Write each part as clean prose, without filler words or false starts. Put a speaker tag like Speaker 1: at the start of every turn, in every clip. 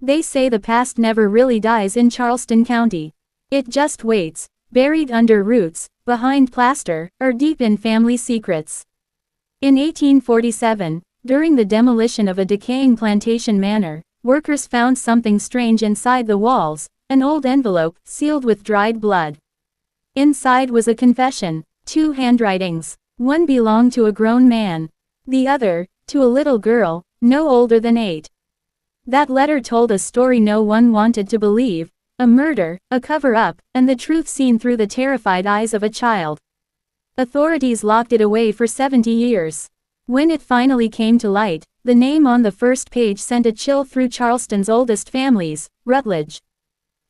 Speaker 1: They say the past never really dies in Charleston County. It just waits, buried under roots, behind plaster, or deep in family secrets. In 1847, during the demolition of a decaying plantation manor, workers found something strange inside the walls, an old envelope, sealed with dried blood. Inside was a confession, 2 handwritings. One belonged to a grown man. The other, to a little girl, no older than 8. That letter told a story no one wanted to believe, a murder, a cover-up, and the truth seen through the terrified eyes of a child. Authorities locked it away for 70 years. When it finally came to light, the name on the first page sent a chill through Charleston's oldest families, Rutledge.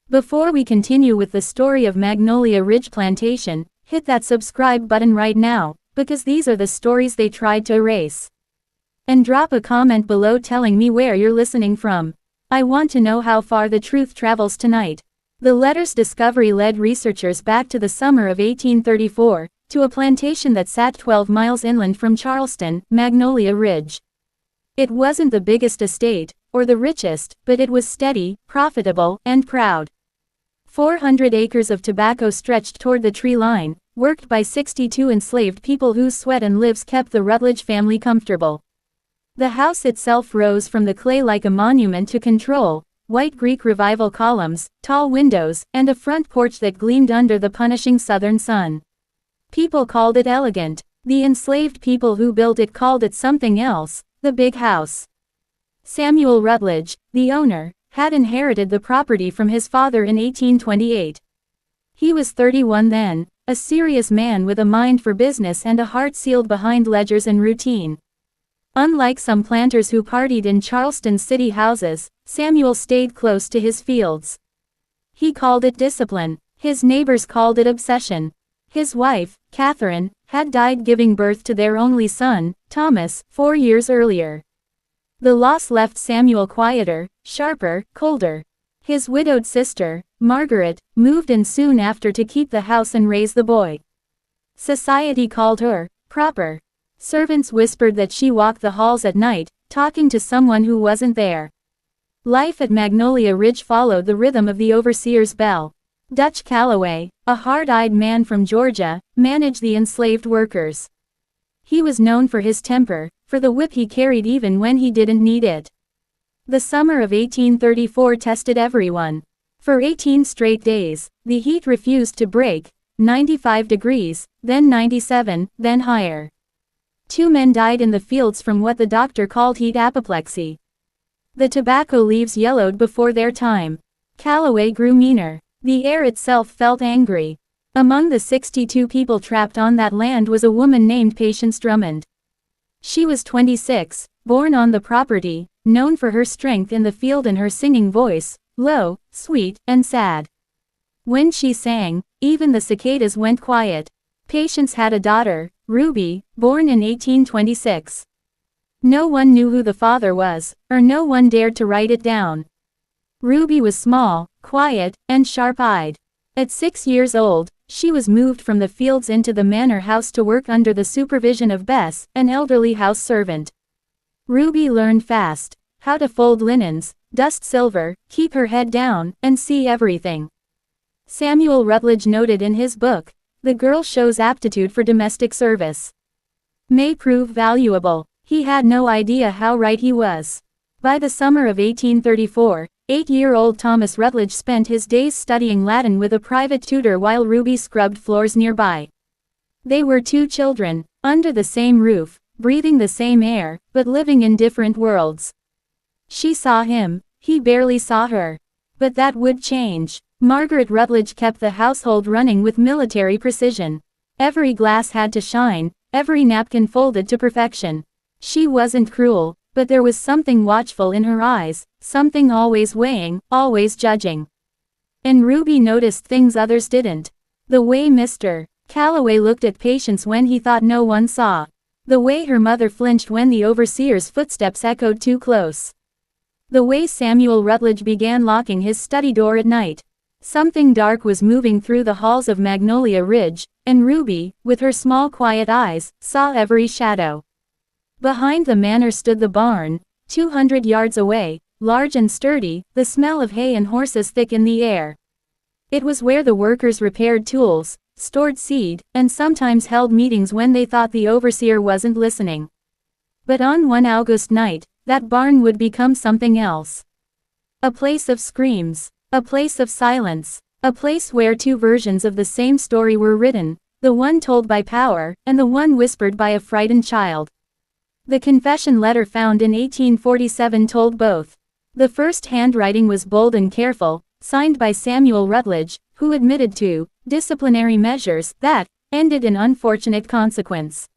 Speaker 1: Before we continue with the story of Magnolia Ridge Plantation, hit that subscribe button right now, because these are the stories they tried to erase. And drop a comment below telling me where you're listening from. I want to know how far the truth travels tonight. The letter's discovery led researchers back to the summer of 1834, to a plantation that sat 12 miles inland from Charleston, Magnolia Ridge. It wasn't the biggest estate, or the richest, but it was steady, profitable, and proud. 400 acres of tobacco stretched toward the tree line, worked by 62 enslaved people whose sweat and lives kept the Rutledge family comfortable. The house itself rose from the clay like a monument to control, white Greek Revival columns, tall windows, and a front porch that gleamed under the punishing southern sun. People called it elegant. The enslaved people who built it called it something else, the big house. Samuel Rutledge, the owner, had inherited the property from his father in 1828. He was 31 then, a serious man with a mind for business and a heart sealed behind ledgers and routine. Unlike some planters who partied in Charleston's city houses, Samuel stayed close to his fields. He called it discipline. His neighbors called it obsession. His wife, Catherine, had died giving birth to their only son, Thomas, 4 years earlier. The loss left Samuel quieter, sharper, colder. His widowed sister, Margaret, moved in soon after to keep the house and raise the boy. Society called her proper. Servants whispered that she walked the halls at night, talking to someone who wasn't there. Life at Magnolia Ridge followed the rhythm of the overseer's bell. Dutch Calloway, a hard-eyed man from Georgia, managed the enslaved workers. He was known for his temper, for the whip he carried even when he didn't need it. The summer of 1834 tested everyone. For 18 straight days, the heat refused to break, 95 degrees, then 97, then higher. 2 men died in the fields from what the doctor called heat apoplexy. The tobacco leaves yellowed before their time. Calloway grew meaner. The air itself felt angry. Among the 62 people trapped on that land was a woman named Patience Drummond. She was 26, born on the property, known for her strength in the field and her singing voice, low, sweet, and sad. When she sang, even the cicadas went quiet. Patience had a daughter, Ruby, born in 1826. No one knew who the father was, or no one dared to write it down. Ruby was small, quiet, and sharp-eyed. At 6 years old, she was moved from the fields into the manor house to work under the supervision of Bess, an elderly house servant. Ruby learned fast how to fold linens, dust silver, keep her head down, and see everything. Samuel Rutledge noted in his book, "The girl shows aptitude for domestic service. May prove valuable." He had no idea how right he was. By the summer of 1834, 8-year-old Thomas Rutledge spent his days studying Latin with a private tutor while Ruby scrubbed floors nearby. They were 2 children, under the same roof, breathing the same air, but living in different worlds. She saw him, he barely saw her. But that would change. Margaret Rutledge kept the household running with military precision. Every glass had to shine, every napkin folded to perfection. She wasn't cruel, but there was something watchful in her eyes, something always weighing, always judging. And Ruby noticed things others didn't. The way Mr. Calloway looked at Patience when he thought no one saw. The way her mother flinched when the overseer's footsteps echoed too close. The way Samuel Rutledge began locking his study door at night. Something dark was moving through the halls of Magnolia Ridge, and Ruby, with her small quiet eyes, saw every shadow. Behind the manor stood the barn. 200 yards away, large and sturdy, the smell of hay and horses thick in the air. It was where the workers repaired tools, stored seed, and sometimes held meetings when they thought the overseer wasn't listening. But on one August night, that barn would become something else. A place of screams, a place of silence, a place where two versions of the same story were written, the one told by power, and the one whispered by a frightened child. The confession letter found in 1847 told both. The first handwriting was bold and careful, signed by Samuel Rutledge, who admitted to disciplinary measures that ended in unfortunate consequence.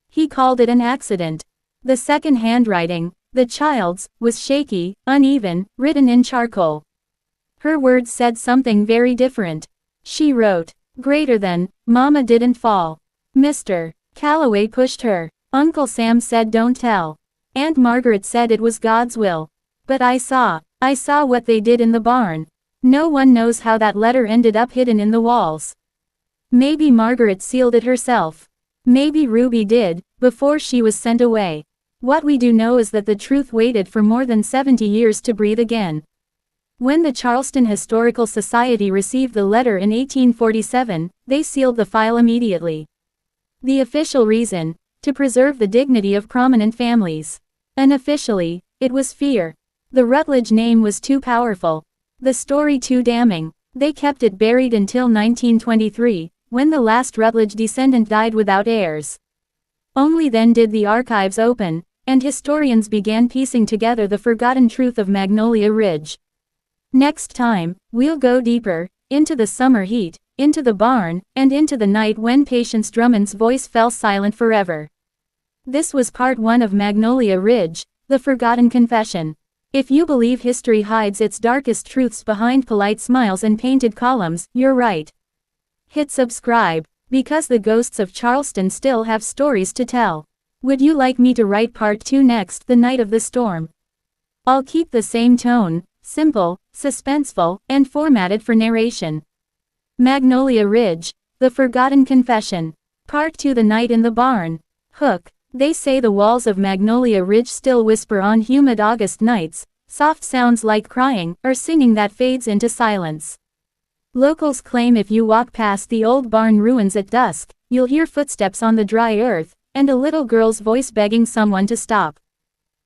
Speaker 1: He called it an accident. The second handwriting, the child's, was shaky, uneven, written in charcoal. Her words said something very different. She wrote, "Greater than, Mama didn't fall. Mr. Calloway pushed her. Uncle Sam said don't tell. Aunt Margaret said it was God's will. But I saw what they did in the barn." No one knows how that letter ended up hidden in the walls. Maybe Margaret sealed it herself. Maybe Ruby did, before she was sent away. What we do know is that the truth waited for more than 70 years to breathe again. When the Charleston Historical Society received the letter in 1847, they sealed the file immediately. The official reason: to preserve the dignity of prominent families. Unofficially, it was fear. The Rutledge name was too powerful. The story too damning. They kept it buried until 1923, when the last Rutledge descendant died without heirs. Only then did the archives open, and historians began piecing together the forgotten truth of Magnolia Ridge. Next time, we'll go deeper, into the summer heat, into the barn, and into the night when Patience Drummond's voice fell silent forever. This was part 1 of Magnolia Ridge, The Forgotten Confession. If you believe history hides its darkest truths behind polite smiles and painted columns, you're right. Hit subscribe, because the ghosts of Charleston still have stories to tell. Would you like me to write part 2 next, The Night of the Storm? I'll keep the same tone, simple, suspenseful, and formatted for narration. Magnolia Ridge, The Forgotten Confession. Part 2, The Night in the Barn. Hook. They say the walls of Magnolia Ridge still whisper on humid August nights, soft sounds like crying or singing that fades into silence. Locals claim if you walk past the old barn ruins at dusk, you'll hear footsteps on the dry earth, and a little girl's voice begging someone to stop.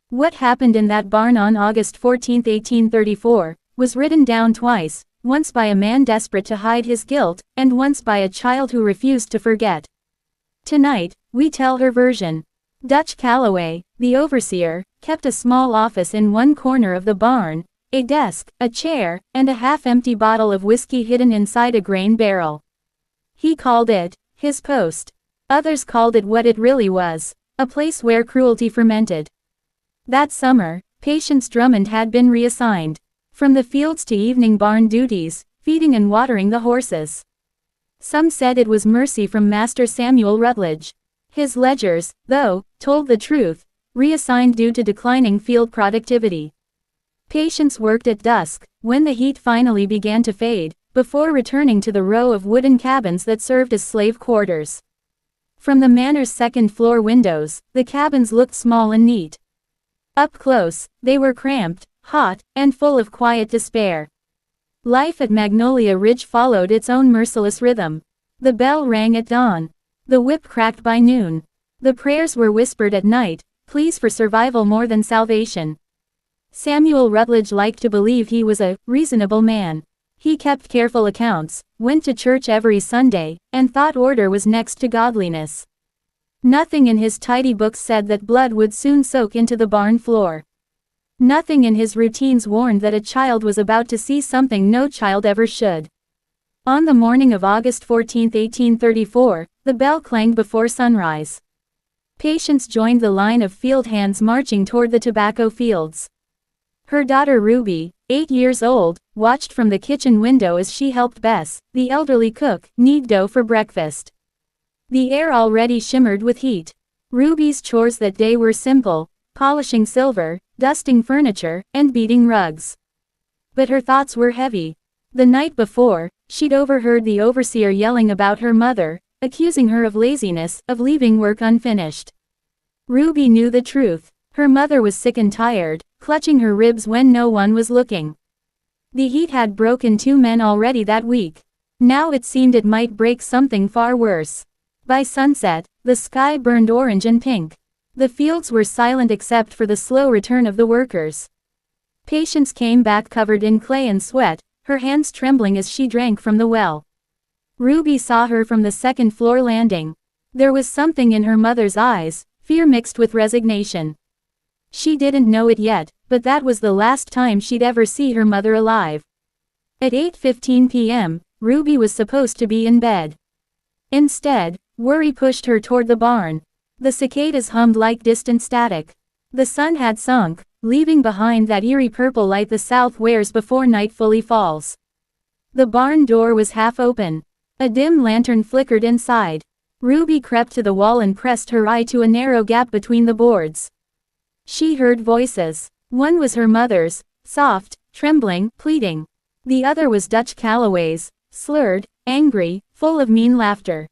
Speaker 1: What happened in that barn on August 14, 1834, was written down twice, once by a man desperate to hide his guilt, and once by a child who refused to forget. Tonight, we tell her version. Dutch Calloway, the overseer, kept a small office in one corner of the barn, a desk, a chair, and a half-empty bottle of whiskey hidden inside a grain barrel. He called it his post. Others called it what it really was, a place where cruelty fermented. That summer, Patience Drummond had been reassigned from the fields to evening barn duties, feeding and watering the horses. Some said it was mercy from Master Samuel Rutledge. His ledgers, though, told the truth, reassigned due to declining field productivity. Patience worked at dusk, when the heat finally began to fade, before returning to the row of wooden cabins that served as slave quarters. From the manor's second-floor windows, the cabins looked small and neat. Up close, they were cramped, hot, and full of quiet despair. Life at Magnolia Ridge followed its own merciless rhythm. The bell rang at dawn. The whip cracked by noon. The prayers were whispered at night, pleas for survival more than salvation. Samuel Rutledge liked to believe he was a reasonable man. He kept careful accounts, went to church every Sunday, and thought order was next to godliness. Nothing in his tidy books said that blood would soon soak into the barn floor. Nothing in his routines warned that a child was about to see something no child ever should. On the morning of August 14, 1834, the bell clanged before sunrise. Patience joined the line of field hands marching toward the tobacco fields. Her daughter Ruby, 8 years old, watched from the kitchen window as she helped Bess, the elderly cook, knead dough for breakfast. The air already shimmered with heat. Ruby's chores that day were simple: polishing silver, dusting furniture, and beating rugs. But her thoughts were heavy. The night before, she'd overheard the overseer yelling about her mother, accusing her of laziness, of leaving work unfinished. Ruby knew the truth. Her mother was sick and tired, clutching her ribs when no one was looking. The heat had broken 2 men already that week. Now it seemed it might break something far worse. By sunset, the sky burned orange and pink. The fields were silent except for the slow return of the workers. Patience came back covered in clay and sweat, her hands trembling as she drank from the well. Ruby saw her from the second-floor landing. There was something in her mother's eyes, fear mixed with resignation. She didn't know it yet, but that was the last time she'd ever see her mother alive. At 8:15 p.m., Ruby was supposed to be in bed. Instead, worry pushed her toward the barn. The cicadas hummed like distant static. The sun had sunk, leaving behind that eerie purple light the south wears before night fully falls. The barn door was half open. A dim lantern flickered inside. Ruby crept to the wall and pressed her eye to a narrow gap between the boards. She heard voices. One was her mother's, soft, trembling, pleading. The other was Dutch Calloway's, slurred, angry, full of mean laughter.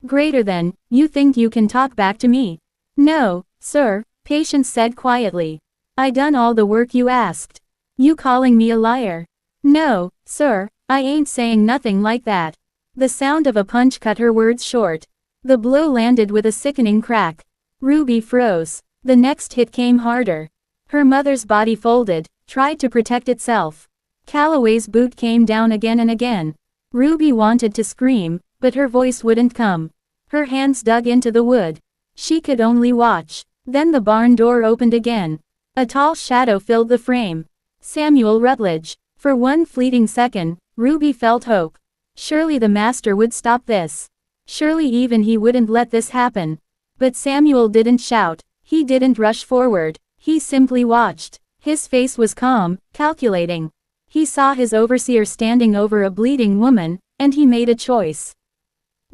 Speaker 1: "Greater than, you think you can talk back to me?" "No, sir," Patience said quietly. "I done all the work you asked. You calling me a liar?" "No, sir, I ain't saying nothing like that." The sound of a punch cut her words short. The blow landed with a sickening crack. Ruby froze. The next hit came harder. Her mother's body folded, tried to protect itself. Calloway's boot came down again and again. Ruby wanted to scream, but her voice wouldn't come. Her hands dug into the wood. She could only watch. Then the barn door opened again. A tall shadow filled the frame. Samuel Rutledge. For one fleeting second, Ruby felt hope. Surely the master would stop this. Surely even he wouldn't let this happen. But Samuel didn't shout. He didn't rush forward. He simply watched. His face was calm, calculating. He saw his overseer standing over a bleeding woman, and he made a choice.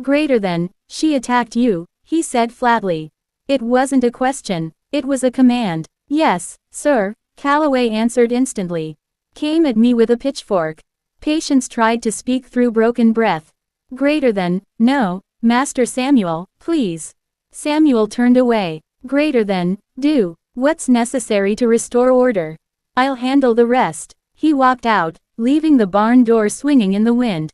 Speaker 1: "Greater than, she attacked you," he said flatly. It wasn't a question, it was a command. "Yes, sir," Calloway answered instantly. "Came at me with a pitchfork." Patience tried to speak through broken breath. "Greater than, no, Master Samuel, please." Samuel turned away. "Greater than, do what's necessary to restore order. I'll handle the rest." He walked out, leaving the barn door swinging in the wind.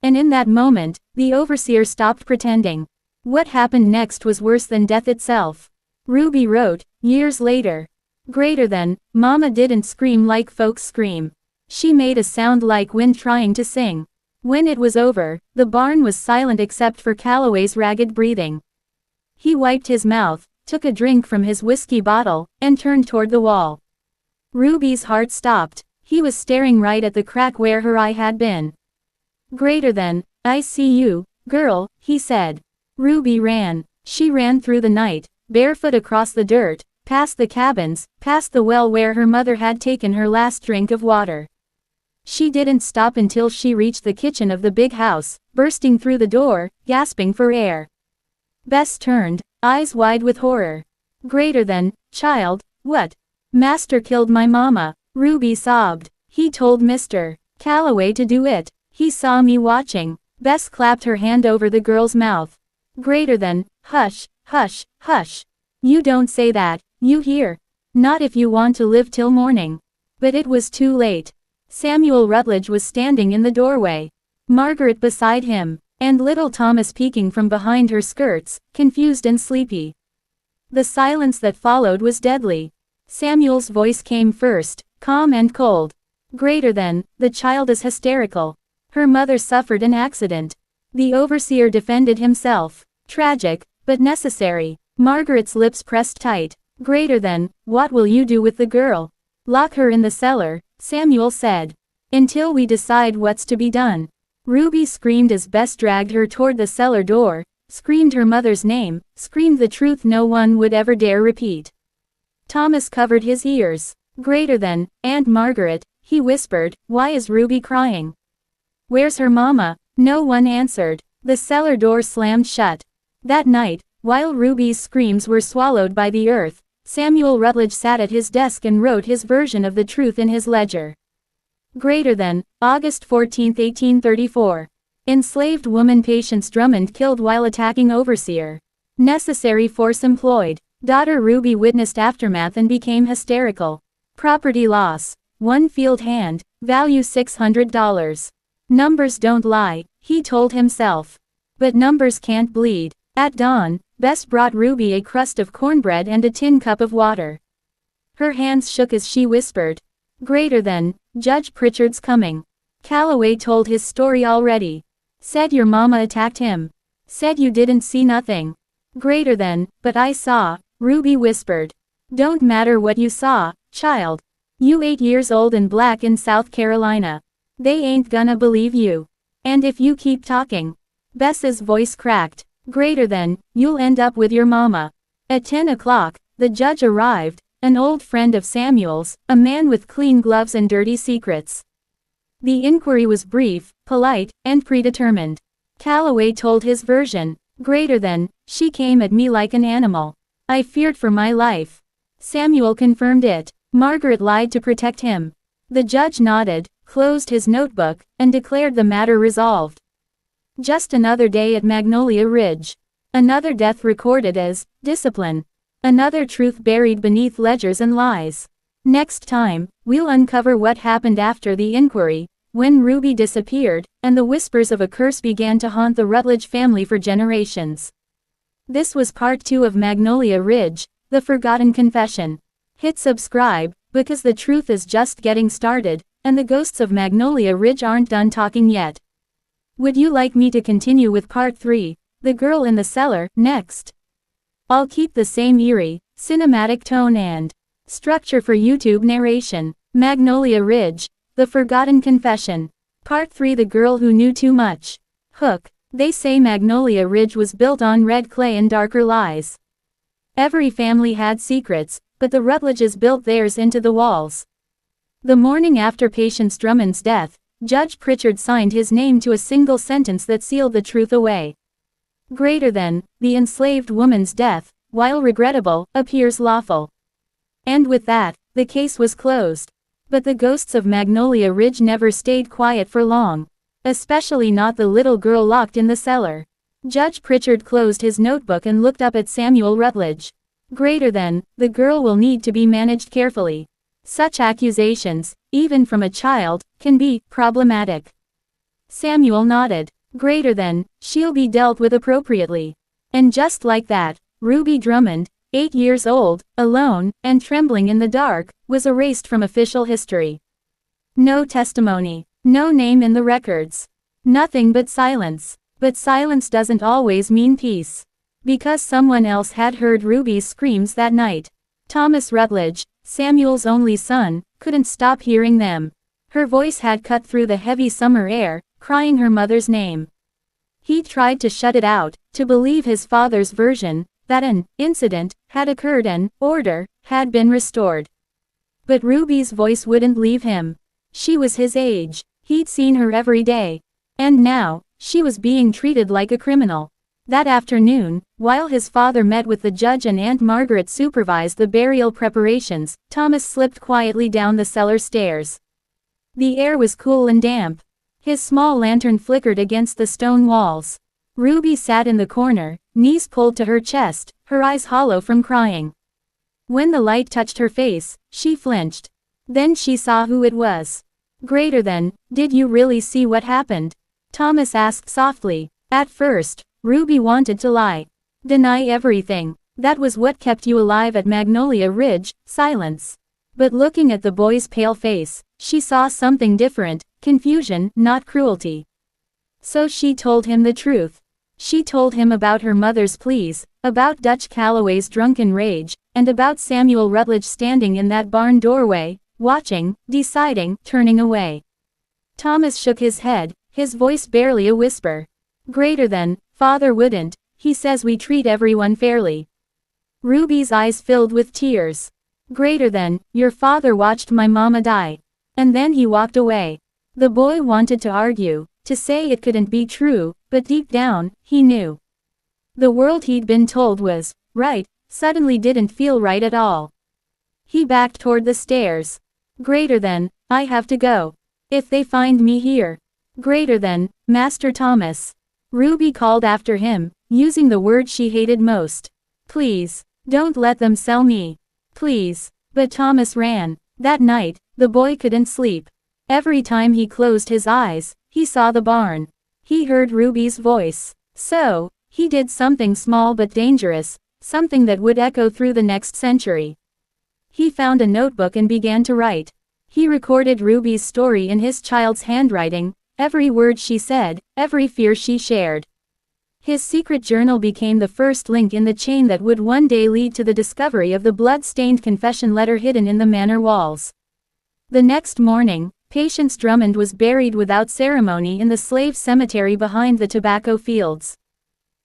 Speaker 1: And in that moment, the overseer stopped pretending. What happened next was worse than death itself. Ruby wrote, years later. "Greater than, Mama didn't scream like folks scream. She made a sound like wind trying to sing." When it was over, the barn was silent except for Calloway's ragged breathing. He wiped his mouth, took a drink from his whiskey bottle, and turned toward the wall. Ruby's heart stopped. He was staring right at the crack where her eye had been. "Greater than, I see you, girl," he said. Ruby ran. She ran through the night, barefoot across the dirt, past the cabins, past the well where her mother had taken her last drink of water. She didn't stop until she reached the kitchen of the big house, bursting through the door, gasping for air. Bess turned, eyes wide with horror. "Greater than, child, what?" "Master killed my mama," Ruby sobbed. "He told Mr. Calloway to do it. He saw me watching." Bess clapped her hand over the girl's mouth. "Greater than, hush, hush, hush. You don't say that, you hear? Not if you want to live till morning." But it was too late. Samuel Rutledge was standing in the doorway. Margaret beside him, and little Thomas peeking from behind her skirts, confused and sleepy. The silence that followed was deadly. Samuel's voice came first, calm and cold. "Greater than, the child is hysterical. Her mother suffered an accident." The overseer defended himself. Tragic, but necessary. Margaret's lips pressed tight. "Greater than, what will you do with the girl?" "Lock her in the cellar," Samuel said. "Until we decide what's to be done." Ruby screamed as Bess dragged her toward the cellar door, screamed her mother's name, screamed the truth no one would ever dare repeat. Thomas covered his ears. "Greater than, Aunt Margaret," he whispered, "why is Ruby crying? Where's her mama?" No one answered. The cellar door slammed shut. That night, while Ruby's screams were swallowed by the earth, Samuel Rutledge sat at his desk and wrote his version of the truth in his ledger. Greater than, August 14, 1834. Enslaved woman Patience Drummond killed while attacking overseer. Necessary force employed. Daughter Ruby witnessed aftermath and became hysterical. Property loss. One field hand, value $600. Numbers don't lie, he told himself. But numbers can't bleed. At dawn, Bess brought Ruby a crust of cornbread and a tin cup of water. Her hands shook as she whispered, "Greater than, Judge Pritchard's coming. Calloway told his story already. Said your mama attacked him. Said you didn't see nothing. Greater than, but I saw," Ruby whispered. "Don't matter what you saw, child. You 8 years old and black in South Carolina. They ain't gonna believe you. And if you keep talking." Bess's voice cracked. "Greater than, you'll end up with your mama." At 10 o'clock, the judge arrived, an old friend of Samuel's, a man with clean gloves and dirty secrets. The inquiry was brief, polite, and predetermined. Calloway told his version. "Greater than, she came at me like an animal. I feared for my life." Samuel confirmed it. Margaret lied to protect him. The judge nodded, closed his notebook, and declared the matter resolved. Just another day at Magnolia Ridge. Another death recorded as discipline. Another truth buried beneath ledgers and lies. Next time, we'll uncover what happened after the inquiry, when Ruby disappeared, and the whispers of a curse began to haunt the Rutledge family for generations. This was part 2 of Magnolia Ridge, The Forgotten Confession. Hit subscribe, because the truth is just getting started, and the ghosts of Magnolia Ridge aren't done talking yet. Would you like me to continue with part 3, The Girl in the Cellar, next? I'll keep the same eerie, cinematic tone and structure for YouTube narration. Magnolia Ridge, The Forgotten Confession. Part 3, The Girl Who Knew Too Much. Hook. They say Magnolia Ridge was built on red clay and darker lies. Every family had secrets, but the Rutledges built theirs into the walls. The morning after Patience Drummond's death, Judge Pritchard signed his name to a single sentence that sealed the truth away. Greater than, the enslaved woman's death, while regrettable, appears lawful. And with that, the case was closed. But the ghosts of Magnolia Ridge never stayed quiet for long. Especially not the little girl locked in the cellar. Judge Pritchard closed his notebook and looked up at Samuel Rutledge. Greater than, the girl will need to be managed carefully. Such accusations, even from a child, can be problematic. Samuel nodded. Greater than, she'll be dealt with appropriately. And just like that, Ruby Drummond, 8 years old, alone, and trembling in the dark, was erased from official history. No testimony. No name in the records. Nothing but silence. But silence doesn't always mean peace. Because someone else had heard Ruby's screams that night. Thomas Rutledge, Samuel's only son, couldn't stop hearing them. Her voice had cut through the heavy summer air, crying her mother's name. He tried to shut it out, to believe his father's version, that an incident had occurred and order had been restored. But Ruby's voice wouldn't leave him. She was his age. He'd seen her every day. And now, she was being treated like a criminal. That afternoon, while his father met with the judge and Aunt Margaret supervised the burial preparations, Thomas slipped quietly down the cellar stairs. The air was cool and damp. His small lantern flickered against the stone walls. Ruby sat in the corner, knees pulled to her chest, her eyes hollow from crying. When the light touched her face, she flinched. Then she saw who it was. Greater than, did you really see what happened? Thomas asked softly. At first, Ruby wanted to lie. Deny everything. That was what kept you alive at Magnolia Ridge, silence. But looking at the boy's pale face, she saw something different, confusion, not cruelty. So she told him the truth. She told him about her mother's pleas, about Dutch Calloway's drunken rage, and about Samuel Rutledge standing in that barn doorway, watching, deciding, turning away. Thomas shook his head, his voice barely a whisper. Greater than, Father wouldn't, he says we treat everyone fairly. Ruby's eyes filled with tears. Greater than, your father watched my mama die. And then he walked away. The boy wanted to argue, to say it couldn't be true, but deep down, he knew. The world he'd been told was right, suddenly didn't feel right at all. He backed toward the stairs. Greater than, I have to go. If they find me here. Greater than, Master Thomas. Ruby called after him, using the word she hated most. Please. Don't let them sell me. Please. But Thomas ran. That night, the boy couldn't sleep. Every time he closed his eyes, he saw the barn. He heard Ruby's voice. So, he did something small but dangerous, something that would echo through the next century. He found a notebook and began to write. He recorded Ruby's story in his child's handwriting, every word she said, every fear she shared. His secret journal became the first link in the chain that would one day lead to the discovery of the blood-stained confession letter hidden in the manor walls. The next morning, Patience Drummond was buried without ceremony in the slave cemetery behind the tobacco fields.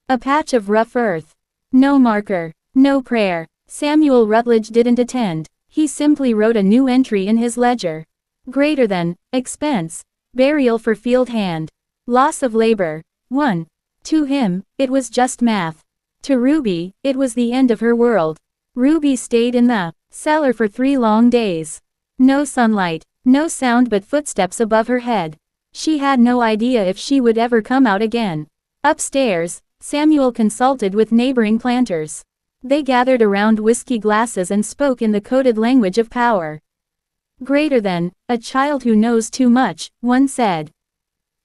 Speaker 1: A patch of rough earth. No marker. No prayer. Samuel Rutledge didn't attend. He simply wrote a new entry in his ledger. Greater than, expense, burial for field hand. Loss of labor. 1. To him, it was just math. To Ruby, it was the end of her world. Ruby stayed in the cellar for 3 long days. No sunlight, no sound but footsteps above her head. She had no idea if she would ever come out again. Upstairs, Samuel consulted with neighboring planters. They gathered around whiskey glasses and spoke in the coded language of power. Greater than, a child who knows too much, one said.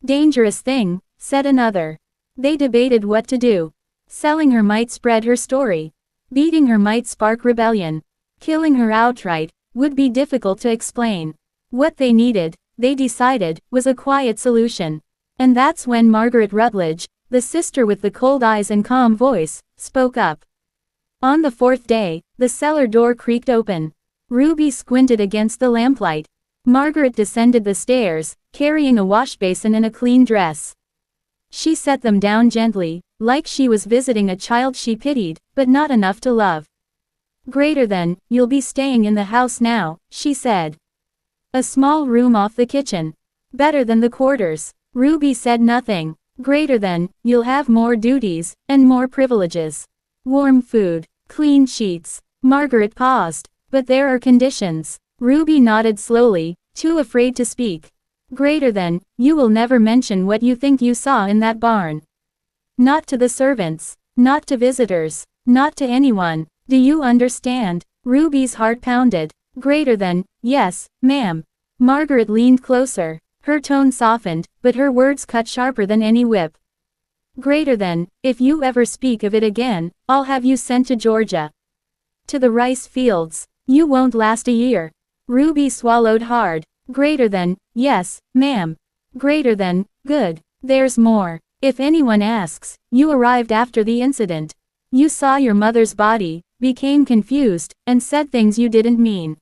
Speaker 1: Dangerous thing, said another. They debated what to do. Selling her might spread her story. Beating her might spark rebellion. Killing her outright would be difficult to explain. What they needed, they decided, was a quiet solution. And that's when Margaret Rutledge, the sister with the cold eyes and calm voice, spoke up. On the 4th day, the cellar door creaked open. Ruby squinted against the lamplight. Margaret descended the stairs, carrying a washbasin and a clean dress. She set them down gently, like she was visiting a child she pitied, but not enough to love. Greater than, you'll be staying in the house now, she said. A small room off the kitchen. Better than the quarters. Ruby said nothing. Greater than, you'll have more duties, and more privileges. Warm food. Clean sheets. Margaret paused. But there are conditions. Ruby nodded slowly, too afraid to speak. Greater than, you will never mention what you think you saw in that barn. Not to the servants. Not to visitors. Not to anyone. Do you understand? Ruby's heart pounded. Greater than, yes, ma'am. Margaret leaned closer. Her tone softened, but her words cut sharper than any whip. Greater than, if you ever speak of it again, I'll have you sent to Georgia. To the rice fields. You won't last a year. Ruby swallowed hard. Greater than, yes, ma'am. Greater than, good. There's more. If anyone asks, you arrived after the incident. You saw your mother's body, became confused, and said things you didn't mean.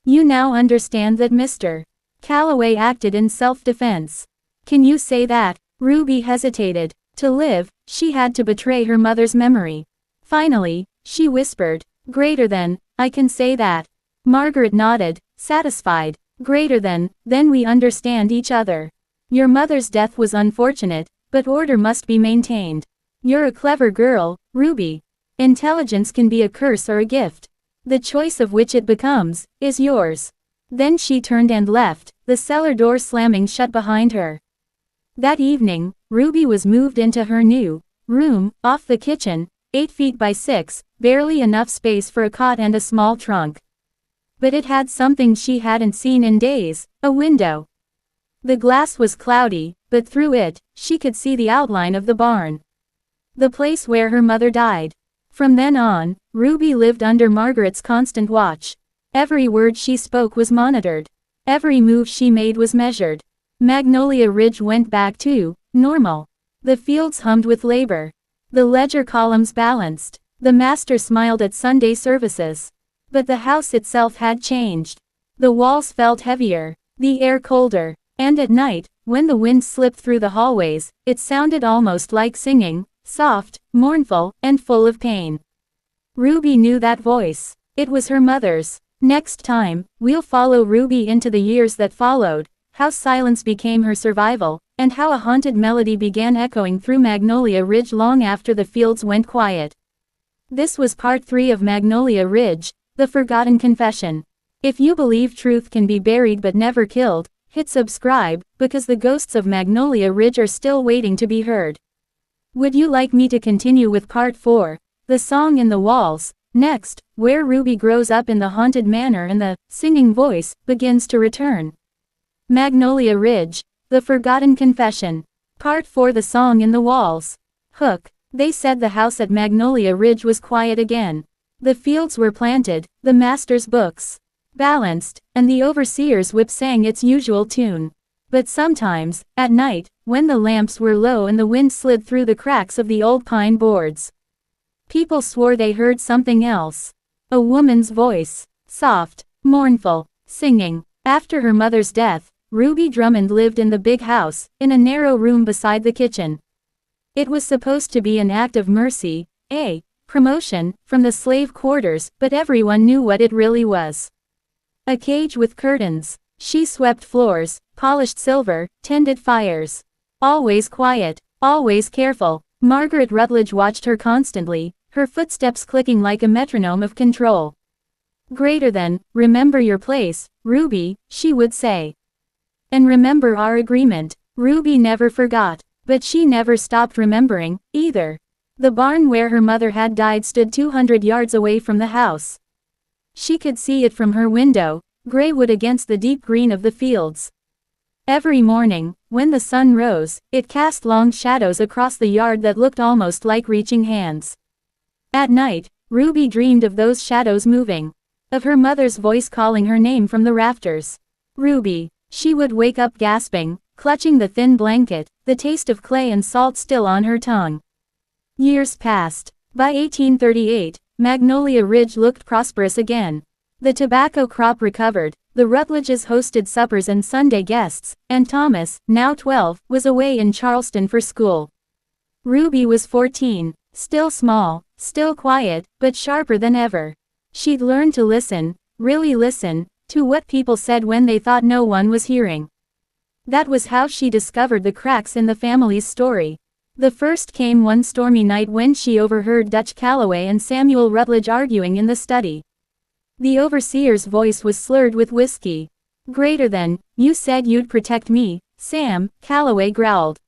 Speaker 1: You now understand that Mr. Calloway acted in self-defense. Can you say that? Ruby hesitated. To live, she had to betray her mother's memory. Finally, she whispered, greater than, I can say that. Margaret nodded, satisfied. Greater than, then we understand each other. Your mother's death was unfortunate, but order must be maintained. You're a clever girl, Ruby. Intelligence can be a curse or a gift. The choice of which it becomes, is yours. Then she turned and left, the cellar door slamming shut behind her. That evening, Ruby was moved into her new room, off the kitchen, 8 feet by 6, barely enough space for a cot and a small trunk. But it had something she hadn't seen in days, a window. The glass was cloudy, but through it, she could see the outline of the barn. The place where her mother died. From then on, Ruby lived under Margaret's constant watch. Every word she spoke was monitored. Every move she made was measured. Magnolia Ridge went back to normal. The fields hummed with labor. The ledger columns balanced. The master smiled at Sunday services. But the house itself had changed. The walls felt heavier, the air colder, and at night, when the wind slipped through the hallways, it sounded almost like singing, soft, mournful, and full of pain. Ruby knew that voice. It was her mother's. Next time, we'll follow Ruby into the years that followed, how silence became her survival, and how a haunted melody began echoing through Magnolia Ridge long after the fields went quiet. This was part 3 of Magnolia Ridge, The Forgotten Confession. If you believe truth can be buried but never killed, hit subscribe, because the ghosts of Magnolia Ridge are still waiting to be heard. Would you like me to continue with part 4, The Song in the Walls? Next, where Ruby grows up in the haunted manor and the singing voice begins to return. Magnolia Ridge, The Forgotten Confession. Part 4, The Song in the Walls. Hook. They said the house at Magnolia Ridge was quiet again. The fields were planted, the master's books balanced, and the overseer's whip sang its usual tune. But sometimes, at night, when the lamps were low and the wind slid through the cracks of the old pine boards, people swore they heard something else. A woman's voice. Soft, mournful, singing. After her mother's death, Ruby Drummond lived in the big house, in a narrow room beside the kitchen. It was supposed to be an act of mercy, a promotion from the slave quarters, but everyone knew what it really was. A cage with curtains. She swept floors, polished silver, tended fires. Always quiet, always careful. Margaret Rutledge watched her constantly, her footsteps clicking like a metronome of control. Greater than, remember your place, Ruby, she would say. And remember our agreement. Ruby never forgot, but she never stopped remembering, either. The barn where her mother had died stood 200 yards away from the house. She could see it from her window, gray wood against the deep green of the fields. Every morning, when the sun rose, it cast long shadows across the yard that looked almost like reaching hands. At night, Ruby dreamed of those shadows moving. Of her mother's voice calling her name from the rafters. Ruby. She would wake up gasping, clutching the thin blanket, the taste of clay and salt still on her tongue. Years passed. By 1838, Magnolia Ridge looked prosperous again. The tobacco crop recovered, the Rutledges hosted suppers and Sunday guests, and Thomas, now 12, was away in Charleston for school. Ruby was 14, still small, still quiet, but sharper than ever. She'd learned to listen, really listen, to what people said when they thought no one was hearing. That was how she discovered the cracks in the family's story. The first came one stormy night when she overheard Dutch Calloway and Samuel Rutledge arguing in the study. The overseer's voice was slurred with whiskey. Greater than, you said you'd protect me, Sam, Calloway growled.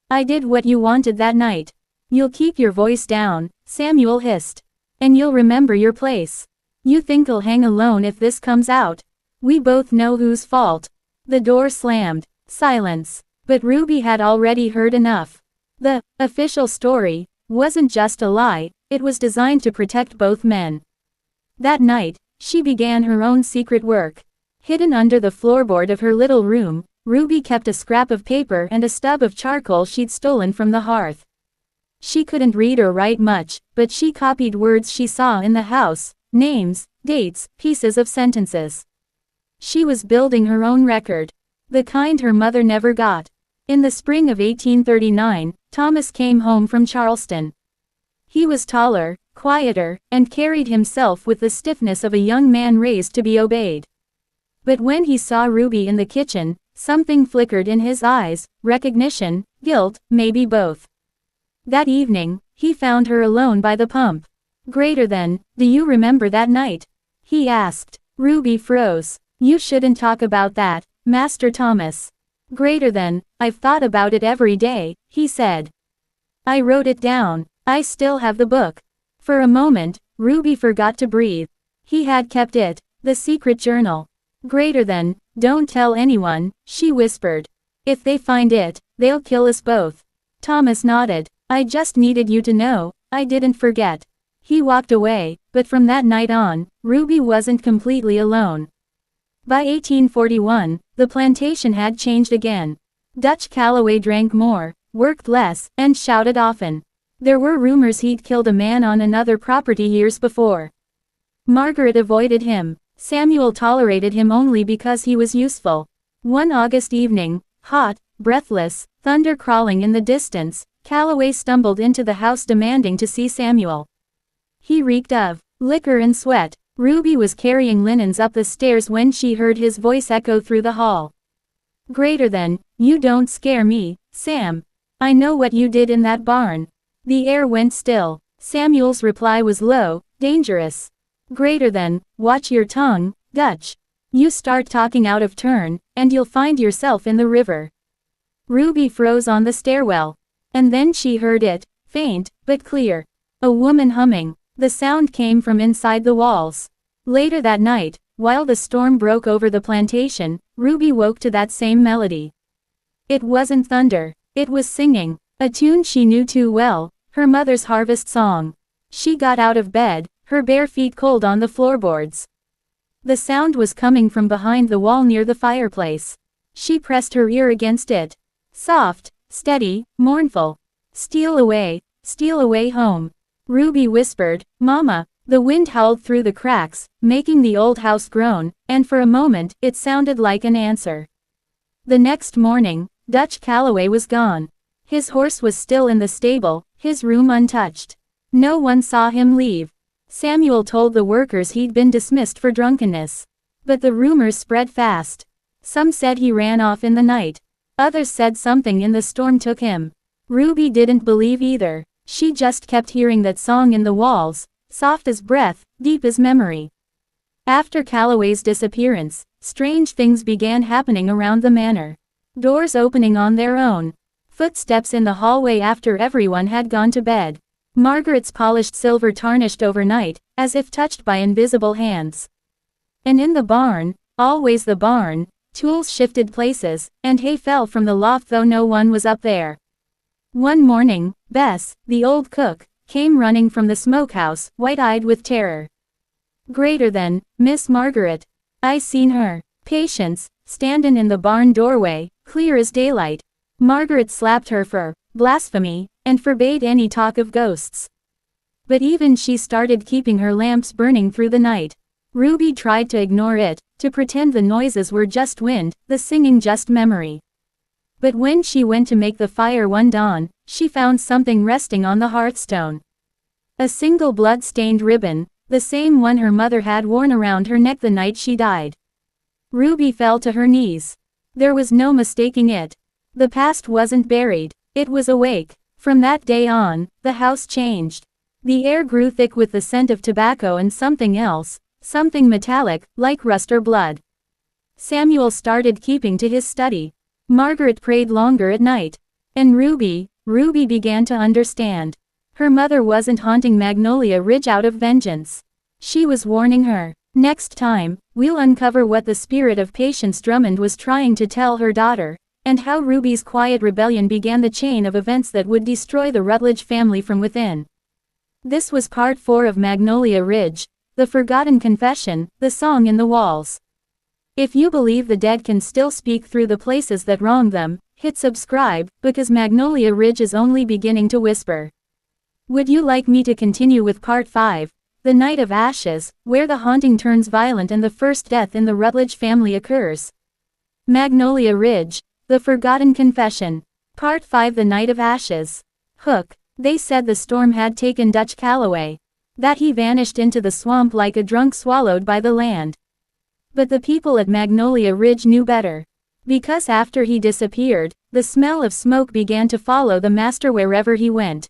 Speaker 1: I did what you wanted that night. You'll keep your voice down, Samuel hissed. And you'll remember your place. You think I'll hang alone if this comes out? We both know whose fault. The door slammed. Silence. But Ruby had already heard enough. The official story wasn't just a lie, it was designed to protect both men. That night, she began her own secret work. Hidden under the floorboard of her little room, Ruby kept a scrap of paper and a stub of charcoal she'd stolen from the hearth. She couldn't read or write much, but she copied words she saw in the house, names, dates, pieces of sentences. She was building her own record. The kind her mother never got. In the spring of 1839, Thomas came home from Charleston. He was taller, quieter, and carried himself with the stiffness of a young man raised to be obeyed. But when he saw Ruby in the kitchen, something flickered in his eyes, recognition, guilt, maybe both. That evening, he found her alone by the pump. Greater than, do you remember that night? He asked. Ruby froze. You shouldn't talk about that, Master Thomas. Greater than, I've thought about it every day, he said. I wrote it down. I still have the book. For a moment, Ruby forgot to breathe. He had kept it, the secret journal. Greater than, don't tell anyone, she whispered. If they find it, they'll kill us both. Thomas nodded. I just needed you to know, I didn't forget. He walked away, but from that night on, Ruby wasn't completely alone. By 1841, the plantation had changed again. Dutch Calloway drank more, worked less, and shouted often. There were rumors he'd killed a man on another property years before. Margaret avoided him. Samuel tolerated him only because he was useful. One August evening, hot, breathless, thunder crawling in the distance, Calloway stumbled into the house demanding to see Samuel. He reeked of liquor and sweat. Ruby was carrying linens up the stairs when she heard his voice echo through the hall. Greater than, you don't scare me, Sam. I know what you did in that barn. The air went still. Samuel's reply was low, dangerous. Greater than, watch your tongue, Dutch. You start talking out of turn, and you'll find yourself in the river. Ruby froze on the stairwell. And then she heard it, faint, but clear. A woman humming. The sound came from inside the walls. Later that night, while the storm broke over the plantation, Ruby woke to that same melody. It wasn't thunder, it was singing, a tune she knew too well, her mother's harvest song. She got out of bed, her bare feet cold on the floorboards. The sound was coming from behind the wall near the fireplace. She pressed her ear against it. Soft, steady, mournful. Steal away home. Ruby whispered, "Mama." The wind howled through the cracks, making the old house groan, and for a moment, it sounded like an answer. The next morning, Dutch Calloway was gone. His horse was still in the stable, his room untouched. No one saw him leave. Samuel told the workers he'd been dismissed for drunkenness. But the rumors spread fast. Some said he ran off in the night. Others said something in the storm took him. Ruby didn't believe either. She just kept hearing that song in the walls, soft as breath, deep as memory. After Calloway's disappearance, strange things began happening around the manor. Doors opening on their own. Footsteps in the hallway after everyone had gone to bed. Margaret's polished silver tarnished overnight, as if touched by invisible hands. And in the barn, always the barn, tools shifted places, and hay fell from the loft though no one was up there. One morning, Bess, the old cook, came running from the smokehouse, white-eyed with terror. "Greater than, Miss Margaret. I seen her, Patience, standin' in the barn doorway, clear as daylight." Margaret slapped her for blasphemy, and forbade any talk of ghosts. But even she started keeping her lamps burning through the night. Ruby tried to ignore it, to pretend the noises were just wind, the singing just memory. But when she went to make the fire one dawn, she found something resting on the hearthstone. A single blood-stained ribbon, the same one her mother had worn around her neck the night she died. Ruby fell to her knees. There was no mistaking it. The past wasn't buried, it was awake. From that day on, the house changed. The air grew thick with the scent of tobacco and something else, something metallic, like rust or blood. Samuel started keeping to his study. Margaret prayed longer at night. And Ruby began to understand. Her mother wasn't haunting Magnolia Ridge out of vengeance. She was warning her. Next time, we'll uncover what the spirit of Patience Drummond was trying to tell her daughter, and how Ruby's quiet rebellion began the chain of events that would destroy the Rutledge family from within. This was part 4 of Magnolia Ridge, The Forgotten Confession, The Song in the Walls. If you believe the dead can still speak through the places that wronged them, hit subscribe, because Magnolia Ridge is only beginning to whisper. Would you like me to continue with part 5, The Night of Ashes, where the haunting turns violent and the first death in the Rutledge family occurs? Magnolia Ridge, The Forgotten Confession. Part 5, The Night of Ashes. Hook. They said the storm had taken Dutch Calloway. That he vanished into the swamp like a drunk swallowed by the land. But the people at Magnolia Ridge knew better. Because after he disappeared, the smell of smoke began to follow the master wherever he went.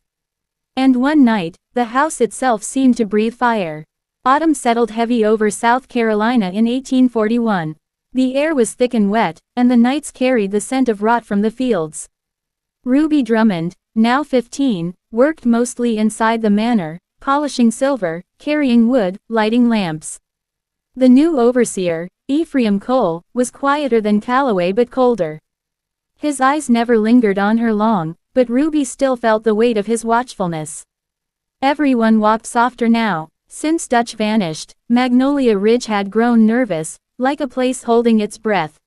Speaker 1: And one night, the house itself seemed to breathe fire. Autumn settled heavy over South Carolina in 1841. The air was thick and wet, and the nights carried the scent of rot from the fields. Ruby Drummond, now 15, worked mostly inside the manor, polishing silver, carrying wood, lighting lamps. The new overseer, Ephraim Cole, was quieter than Calloway but colder. His eyes never lingered on her long, but Ruby still felt the weight of his watchfulness. Everyone walked softer now. Since Dutch vanished, Magnolia Ridge had grown nervous, like a place holding its breath.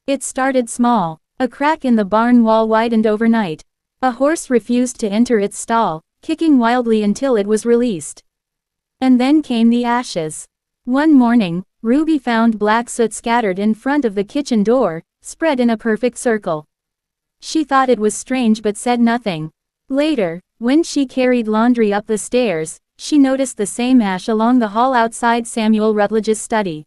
Speaker 1: It started small. A crack in the barn wall widened overnight. A horse refused to enter its stall, kicking wildly until it was released. And then came the ashes. One morning, Ruby found black soot scattered in front of the kitchen door, spread in a perfect circle. She thought it was strange but said nothing. Later, when she carried laundry up the stairs, she noticed the same ash along the hall outside Samuel Rutledge's study.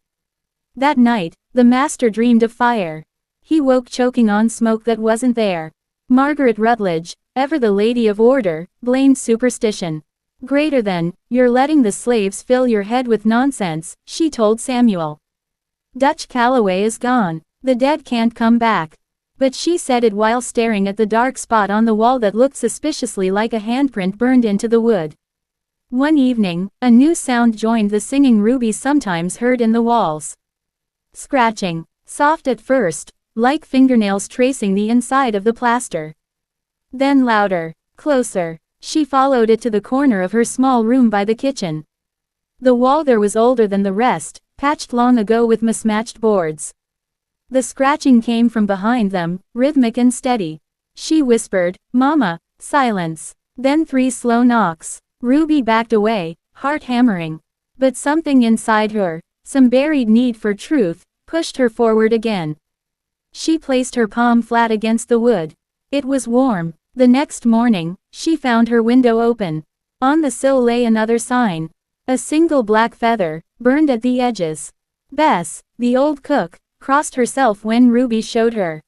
Speaker 1: That night, the master dreamed of fire. He woke choking on smoke that wasn't there. Margaret Rutledge, ever the lady of order, blamed superstition. "Greater than, you're letting the slaves fill your head with nonsense," she told Samuel. "Dutch Calloway is gone. The dead can't come back." But she said it while staring at the dark spot on the wall that looked suspiciously like a handprint burned into the wood. One evening, a new sound joined the singing Ruby sometimes heard in the walls. Scratching, soft at first, like fingernails tracing the inside of the plaster. Then louder, closer. She followed it to the corner of her small room by the kitchen. The wall there was older than the rest, patched long ago with mismatched boards. The scratching came from behind them, rhythmic and steady. She whispered, "Mama." Silence. Then 3 slow knocks. Ruby backed away, heart hammering. But something inside her, some buried need for truth, pushed her forward again. She placed her palm flat against the wood. It was warm. The next morning, she found her window open. On the sill lay another sign. A single black feather, burned at the edges. Bess, the old cook, crossed herself when Ruby showed her.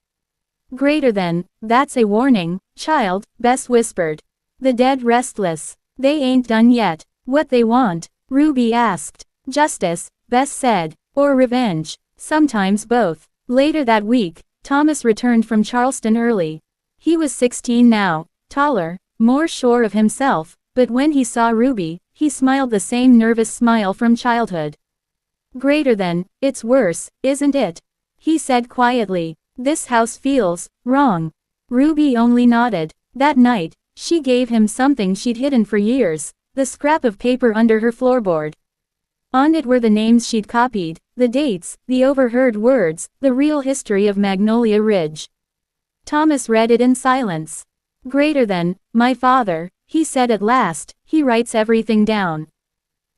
Speaker 1: "Greater than, that's a warning, child," Bess whispered. "The dead restless. They ain't done yet." "What they want?" Ruby asked. "Justice," Bess said. "Or revenge. Sometimes both." Later that week, Thomas returned from Charleston early. He was 16 now, taller, more sure of himself, but when he saw Ruby, he smiled the same nervous smile from childhood. "Greater than, it's worse, isn't it?" he said quietly. "This house feels wrong." Ruby only nodded. That night, she gave him something she'd hidden for years, the scrap of paper under her floorboard. On it were the names she'd copied, the dates, the overheard words, the real history of Magnolia Ridge. Thomas read it in silence. "Greater than, my father," he said at last, "he writes everything down.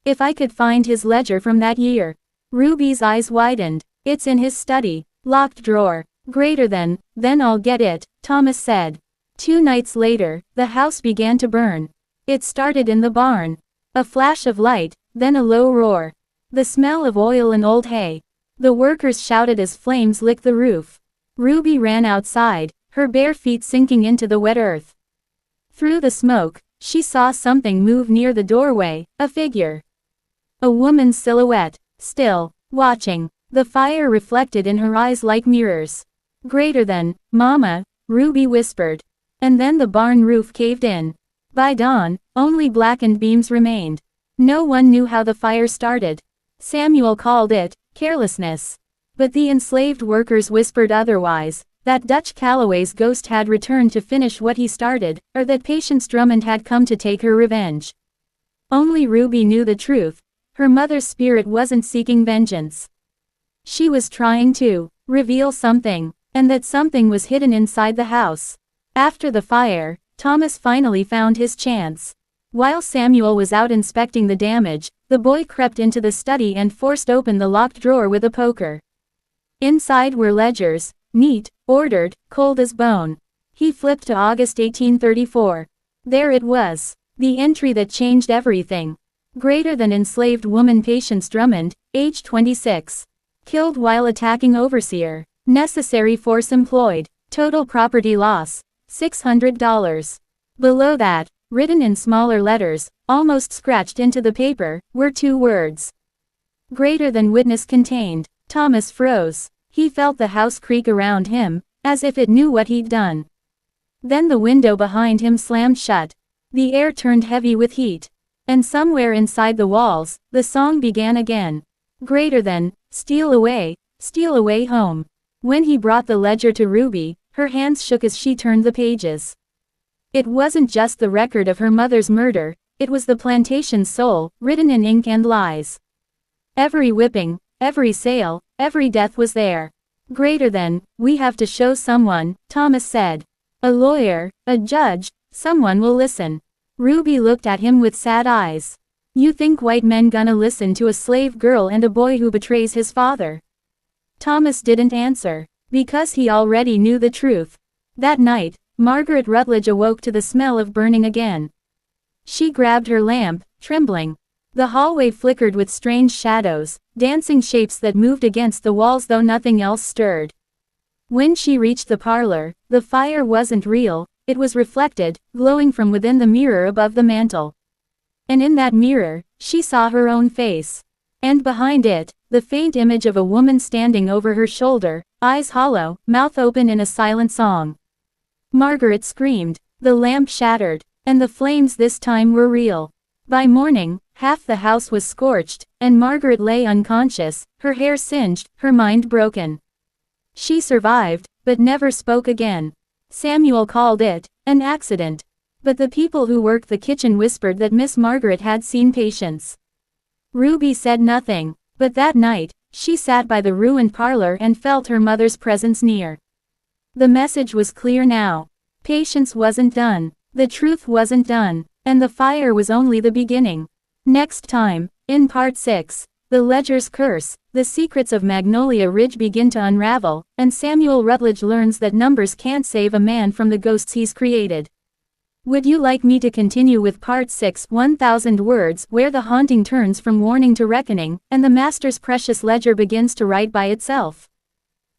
Speaker 1: If I could find his ledger from that year." Ruby's eyes widened. "It's in his study. Locked drawer." "Greater than, then I'll get it," Thomas said. 2 nights later, the house began to burn. It started in the barn. A flash of light, then a low roar. The smell of oil and old hay. The workers shouted as flames licked the roof. Ruby ran outside, her bare feet sinking into the wet earth. Through the smoke, she saw something move near the doorway, a figure. A woman's silhouette, still, watching. The fire reflected in her eyes like mirrors. "Greater than, Mama," Ruby whispered. And then the barn roof caved in. By dawn, only blackened beams remained. No one knew how the fire started. Samuel called it carelessness. But the enslaved workers whispered otherwise, that Dutch Calloway's ghost had returned to finish what he started, or that Patience Drummond had come to take her revenge. Only Ruby knew the truth. Her mother's spirit wasn't seeking vengeance. She was trying to reveal something, and that something was hidden inside the house. After the fire, Thomas finally found his chance. While Samuel was out inspecting the damage, the boy crept into the study and forced open the locked drawer with a poker. Inside were ledgers, neat, ordered, cold as bone. He flipped to August 1834. There it was. The entry that changed everything. Greater than enslaved woman Patience Drummond, age 26. Killed while attacking overseer. Necessary force employed. Total property loss, $600. Below that, written in smaller letters, almost scratched into the paper, were 2 words. Greater than witness contained. Thomas froze. He felt the house creak around him, as if it knew what he'd done. Then the window behind him slammed shut. The air turned heavy with heat. And somewhere inside the walls, the song began again. Greater than, steal away home. When he brought the ledger to Ruby, her hands shook as she turned the pages. It wasn't just the record of her mother's murder, it was the plantation's soul, written in ink and lies. Every whipping, every sale, every death was there. Greater than, we have to show someone, Thomas said. A lawyer, a judge, someone will listen. Ruby looked at him with sad eyes. You think white men gonna listen to a slave girl and a boy who betrays his father? Thomas didn't answer, because he already knew the truth. That night, Margaret Rutledge awoke to the smell of burning again. She grabbed her lamp, trembling. The hallway flickered with strange shadows, dancing shapes that moved against the walls though nothing else stirred. When she reached the parlor, the fire wasn't real, it was reflected, glowing from within the mirror above the mantel. And in that mirror, she saw her own face. And behind it, the faint image of a woman standing over her shoulder, eyes hollow, mouth open in a silent song. Margaret screamed. The lamp shattered, and the flames this time were real. By morning, half the house was scorched, and Margaret lay unconscious, her hair singed, her mind broken. She survived, but never spoke again. Samuel called it an accident. But the people who worked the kitchen whispered that Miss Margaret had seen Patience. Ruby said nothing, but that night, she sat by the ruined parlor and felt her mother's presence near. The message was clear now. Patience wasn't done. The truth wasn't done. And the fire was only the beginning. Next time, in Part 6, The Ledger's Curse, the secrets of Magnolia Ridge begin to unravel, and Samuel Rutledge learns that numbers can't save a man from the ghosts he's created. Would you like me to continue with Part 6, 1000 Words, where the haunting turns from warning to reckoning, and the Master's precious ledger begins to write by itself?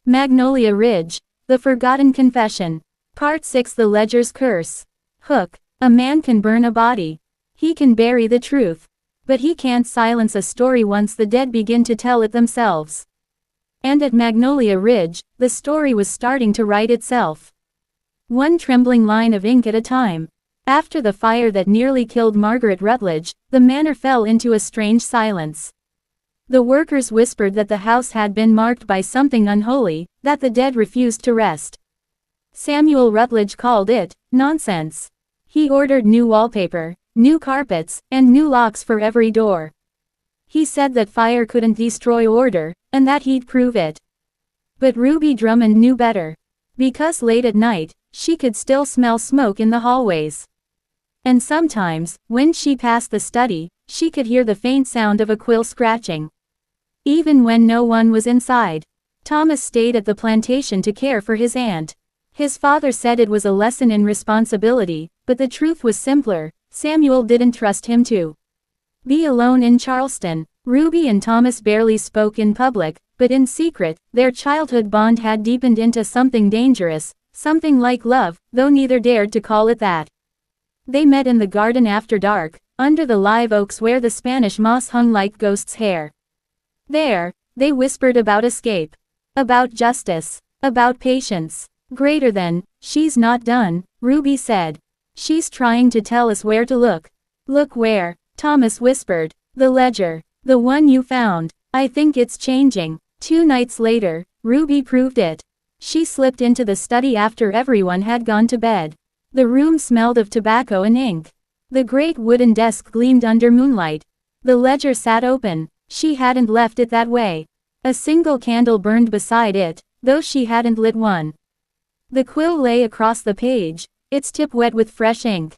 Speaker 1: Magnolia Ridge, The Forgotten Confession. Part 6, The Ledger's Curse. Hook. A man can burn a body. He can bury the truth. But he can't silence a story once the dead begin to tell it themselves. And at Magnolia Ridge, the story was starting to write itself. One trembling line of ink at a time. After the fire that nearly killed Margaret Rutledge, the manor fell into a strange silence. The workers whispered that the house had been marked by something unholy, that the dead refused to rest. Samuel Rutledge called it nonsense. He ordered new wallpaper, new carpets, and new locks for every door. He said that fire couldn't destroy order, and that he'd prove it. But Ruby Drummond knew better. Because late at night, she could still smell smoke in the hallways. And sometimes, when she passed the study, she could hear the faint sound of a quill scratching. Even when no one was inside. Thomas stayed at the plantation to care for his aunt. His father said it was a lesson in responsibility, but the truth was simpler. Samuel didn't trust him to be alone in Charleston. Ruby and Thomas barely spoke in public, but in secret, their childhood bond had deepened into something dangerous, something like love, though neither dared to call it that. They met in the garden after dark, under the live oaks where the Spanish moss hung like ghost's hair. There, they whispered about escape, about justice, about patience. Greater than, she's not done, Ruby said. She's trying to tell us where to look. Look where, Thomas whispered. The ledger. The one you found. I think it's changing. 2 nights later, Ruby proved it. She slipped into the study after everyone had gone to bed. The room smelled of tobacco and ink. The great wooden desk gleamed under moonlight. The ledger sat open. She hadn't left it that way. A single candle burned beside it, though she hadn't lit one. The quill lay across the page, its tip wet with fresh ink.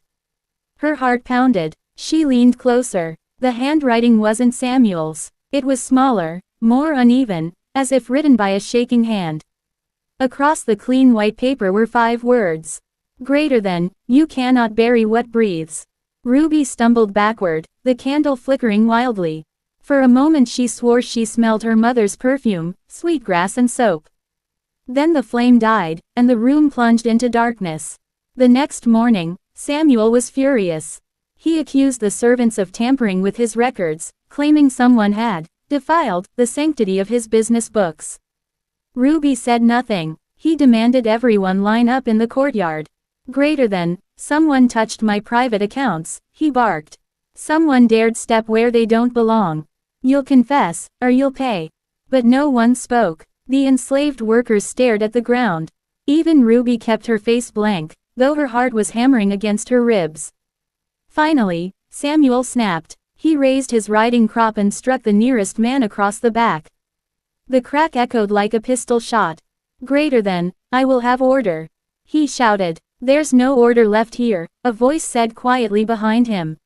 Speaker 1: Her heart pounded. She leaned closer. The handwriting wasn't Samuel's. It was smaller, more uneven, as if written by a shaking hand. Across the clean white paper were 5 words. Greater than, you cannot bury what breathes. Ruby stumbled backward, the candle flickering wildly. For a moment she swore she smelled her mother's perfume, sweetgrass and soap. Then the flame died, and the room plunged into darkness. The next morning, Samuel was furious. He accused the servants of tampering with his records, claiming someone had defiled the sanctity of his business books. Ruby said nothing. He demanded everyone line up in the courtyard. Greater than, someone touched my private accounts, he barked. Someone dared step where they don't belong. You'll confess, or you'll pay. But no one spoke. The enslaved workers stared at the ground. Even Ruby kept her face blank, though her heart was hammering against her ribs. Finally, Samuel snapped. He raised his riding crop and struck the nearest man across the back. The crack echoed like a pistol shot. Greater than, I will have order. He shouted. There's no order left here, a voice said quietly behind him.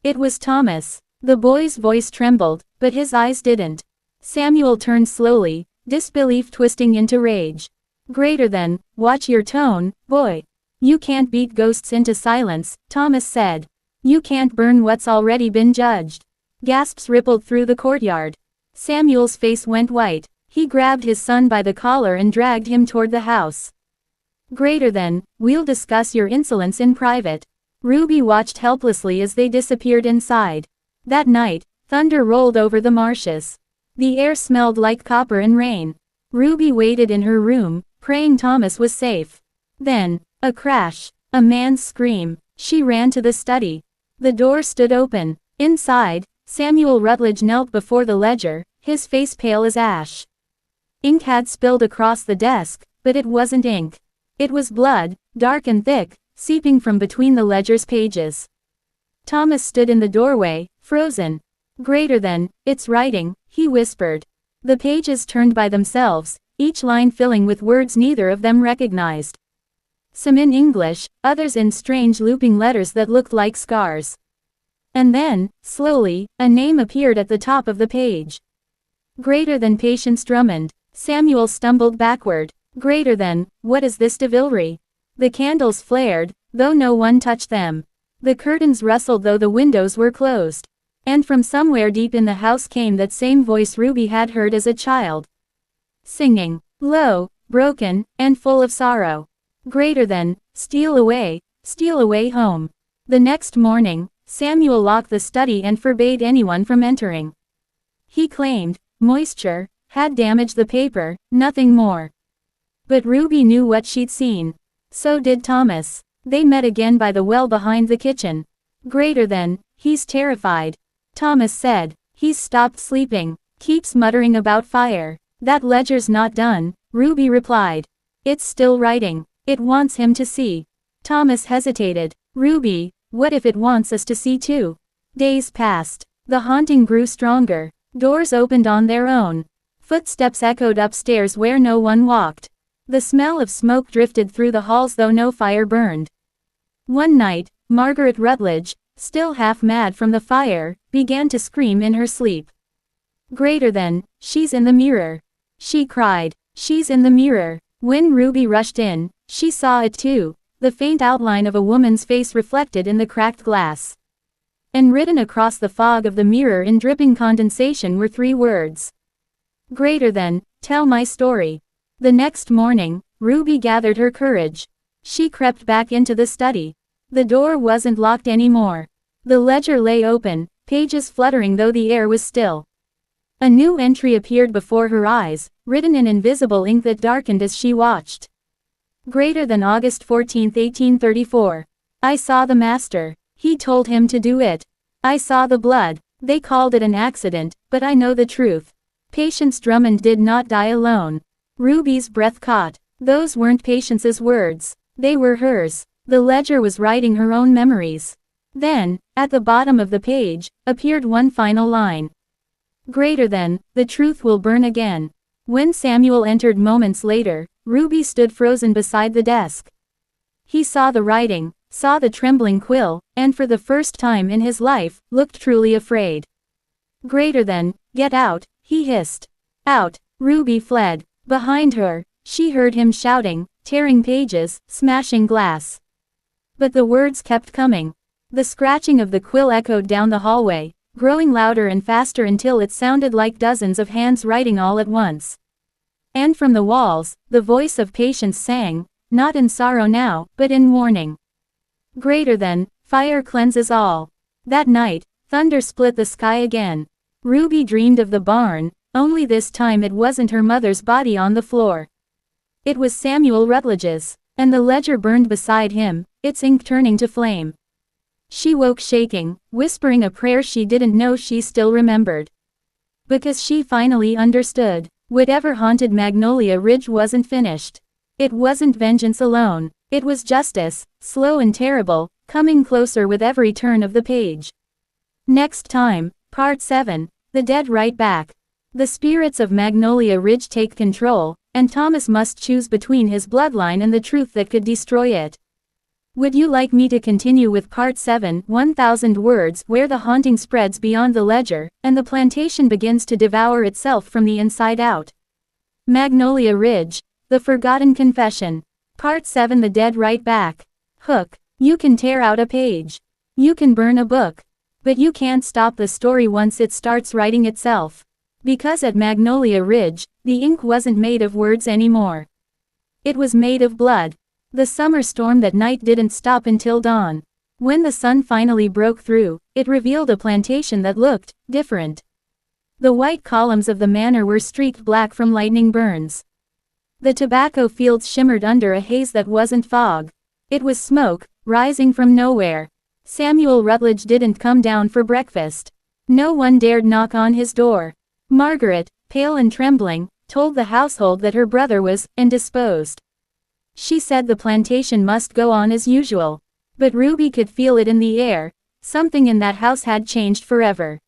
Speaker 1: It was Thomas. The boy's voice trembled, but his eyes didn't. Samuel turned slowly, disbelief twisting into rage. Greater than, watch your tone, boy. You can't beat ghosts into silence, Thomas said. You can't burn what's already been judged. Gasps rippled through the courtyard. Samuel's face went white. He grabbed his son by the collar and dragged him toward the house. Greater than, we'll discuss your insolence in private. Ruby watched helplessly as they disappeared inside. That night, thunder rolled over the marshes. The air smelled like copper and rain. Ruby waited in her room, praying Thomas was safe. Then, a crash. A man's scream. She ran to the study. The door stood open. Inside, Samuel Rutledge knelt before the ledger, his face pale as ash. Ink had spilled across the desk, but it wasn't ink. It was blood, dark and thick, seeping from between the ledger's pages. Thomas stood in the doorway, frozen. "Greater than, it's writing," he whispered. The pages turned by themselves, each line filling with words neither of them recognized. Some in English, others in strange looping letters that looked like scars. And then, slowly, a name appeared at the top of the page. Greater than Patience Drummond. Samuel stumbled backward. Greater than, what is this devilry? The candles flared, though no one touched them. The curtains rustled though the windows were closed. And from somewhere deep in the house came that same voice Ruby had heard as a child. Singing, low, broken, and full of sorrow. Greater than, steal away home. The next morning, Samuel locked the study and forbade anyone from entering. He claimed, moisture had damaged the paper, nothing more. But Ruby knew what she'd seen. So did Thomas. They met again by the well behind the kitchen. Greater than, he's terrified. Thomas said, he's stopped sleeping, keeps muttering about fire. That ledger's not done, Ruby replied. It's still writing. It wants him to see. Thomas hesitated. Ruby, what if it wants us to see too? Days passed. The haunting grew stronger. Doors opened on their own. Footsteps echoed upstairs where no one walked. The smell of smoke drifted through the halls though no fire burned. One night, Margaret Rutledge, still half mad from the fire, began to scream in her sleep. Greater than, she's in the mirror. She cried, she's in the mirror. When Ruby rushed in, she saw it too, the faint outline of a woman's face reflected in the cracked glass. And written across the fog of the mirror in dripping condensation were 3 words. Greater than, tell my story. The next morning, Ruby gathered her courage. She crept back into the study. The door wasn't locked anymore. The ledger lay open, pages fluttering though the air was still. A new entry appeared before her eyes, written in invisible ink that darkened as she watched. Greater than August 14, 1834. I saw the master. He told him to do it. I saw the blood. They called it an accident, but I know the truth. Patience Drummond did not die alone. Ruby's breath caught. Those weren't Patience's words. They were hers. The ledger was writing her own memories. Then, at the bottom of the page, appeared one final line. Greater than, the truth will burn again. When Samuel entered moments later, Ruby stood frozen beside the desk. He saw the writing, saw the trembling quill, and for the first time in his life, looked truly afraid. Greater than, get out, he hissed. Out. Ruby fled. Behind her, she heard him shouting, tearing pages, smashing glass. But the words kept coming. The scratching of the quill echoed down the hallway, growing louder and faster until it sounded like dozens of hands writing all at once. And from the walls, the voice of Patience sang, not in sorrow now, but in warning. Greater than, fire cleanses all. That night, thunder split the sky again. Ruby dreamed of the barn, only this time it wasn't her mother's body on the floor. It was Samuel Rutledge's, and the ledger burned beside him, its ink turning to flame. She woke shaking, whispering a prayer she didn't know she still remembered. Because she finally understood. Whatever haunted Magnolia Ridge wasn't finished. It wasn't vengeance alone. It was justice, slow and terrible, coming closer with every turn of the page. Next time, Part 7, The Dead Write Back. The spirits of Magnolia Ridge take control, and Thomas must choose between his bloodline and the truth that could destroy it. Would you like me to continue with Part 7, 1000 words, where the haunting spreads beyond the ledger, and the plantation begins to devour itself from the inside out? Magnolia Ridge, The Forgotten Confession. Part 7, The Dead Write Back. Hook. You can tear out a page. You can burn a book. But you can't stop the story once it starts writing itself. Because at Magnolia Ridge, the ink wasn't made of words anymore. It was made of blood. The summer storm that night didn't stop until dawn. When the sun finally broke through, it revealed a plantation that looked different. The white columns of the manor were streaked black from lightning burns. The tobacco fields shimmered under a haze that wasn't fog. It was smoke, rising from nowhere. Samuel Rutledge didn't come down for breakfast. No one dared knock on his door. Margaret, pale and trembling, told the household that her brother was indisposed. She said the plantation must go on as usual. But Ruby could feel it in the air. Something in that house had changed forever.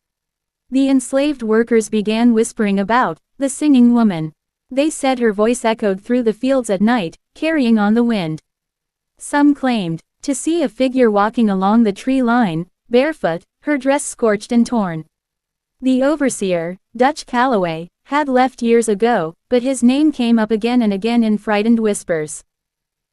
Speaker 1: The enslaved workers began whispering about the singing woman. They said her voice echoed through the fields at night, carrying on the wind. Some claimed to see a figure walking along the tree line, barefoot, her dress scorched and torn. The overseer, Dutch Calloway, had left years ago, but his name came up again and again in frightened whispers.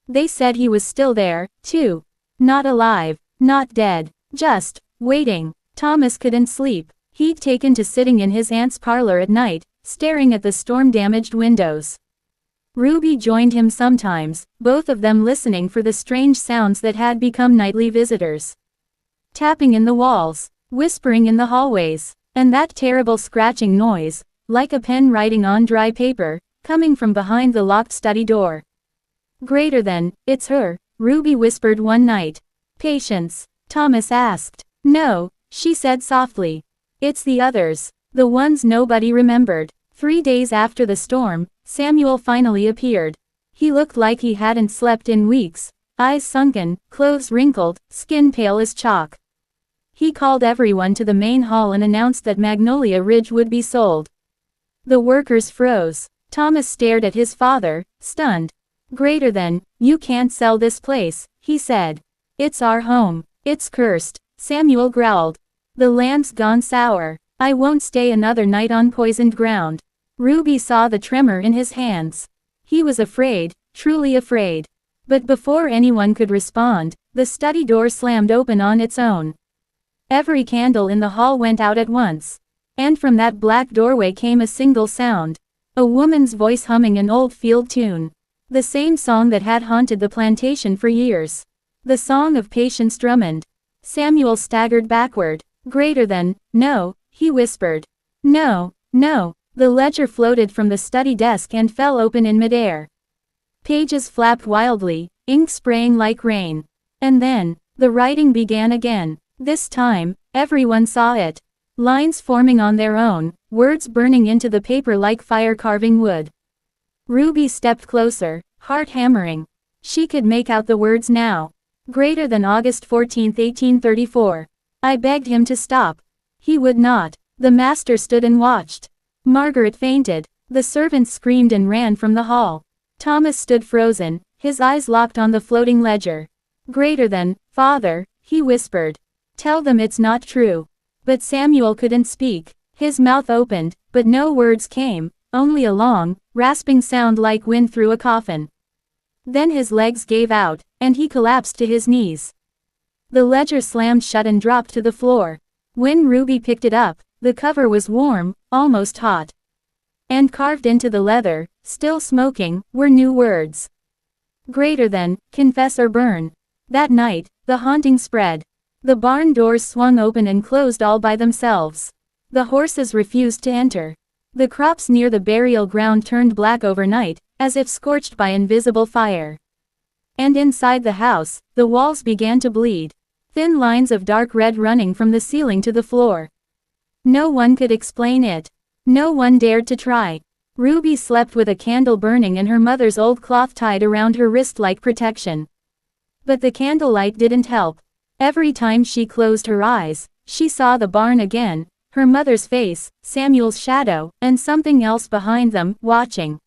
Speaker 1: They said he was still there, too. Not alive, not dead, just waiting. Thomas couldn't sleep. He'd taken to sitting in his aunt's parlor at night, staring at the storm-damaged windows. Ruby joined him sometimes, both of them listening for the strange sounds that had become nightly visitors. Tapping in the walls, whispering in the hallways, and that terrible scratching noise, like a pen writing on dry paper, coming from behind the locked study door. Greater than, it's her, Ruby whispered one night. Patience? Thomas asked. No, she said softly. It's the others, the ones nobody remembered. 3 days after the storm, Samuel finally appeared. He looked like he hadn't slept in weeks, eyes sunken, clothes wrinkled, skin pale as chalk. He called everyone to the main hall and announced that Magnolia Ridge would be sold. The workers froze. Thomas stared at his father, stunned. Greater than, you can't sell this place, he said. It's our home. It's cursed, Samuel growled. The land's gone sour. I won't stay another night on poisoned ground. Ruby saw the tremor in his hands. He was afraid, truly afraid. But before anyone could respond, the study door slammed open on its own. Every candle in the hall went out at once. And from that black doorway came a single sound. A woman's voice humming an old field tune. The same song that had haunted the plantation for years. The song of Patience Drummond. Samuel staggered backward. Greater than, no, he whispered. No, no. The ledger floated from the study desk and fell open in midair. Pages flapped wildly, ink spraying like rain. And then, the writing began again. This time, everyone saw it. Lines forming on their own, words burning into the paper like fire carving wood. Ruby stepped closer, heart hammering. She could make out the words now. Greater than August 14, 1834. I begged him to stop. He would not. The master stood and watched. Margaret fainted. The servants screamed and ran from the hall. Thomas stood frozen, his eyes locked on the floating ledger. Greater than, Father, he whispered. Tell them it's not true. But Samuel couldn't speak. His mouth opened, but no words came, only a long, rasping sound like wind through a coffin. Then his legs gave out, and he collapsed to his knees. The ledger slammed shut and dropped to the floor. When Ruby picked it up, the cover was warm, almost hot. And carved into the leather, still smoking, were new words. Greater than, confess or burn. That night, the haunting spread. The barn doors swung open and closed all by themselves. The horses refused to enter. The crops near the burial ground turned black overnight, as if scorched by invisible fire. And inside the house, the walls began to bleed. Thin lines of dark red running from the ceiling to the floor. No one could explain it. No one dared to try. Ruby slept with a candle burning and her mother's old cloth tied around her wrist like protection. But the candlelight didn't help. Every time she closed her eyes, she saw the barn again, her mother's face, Samuel's shadow, and something else behind them, watching.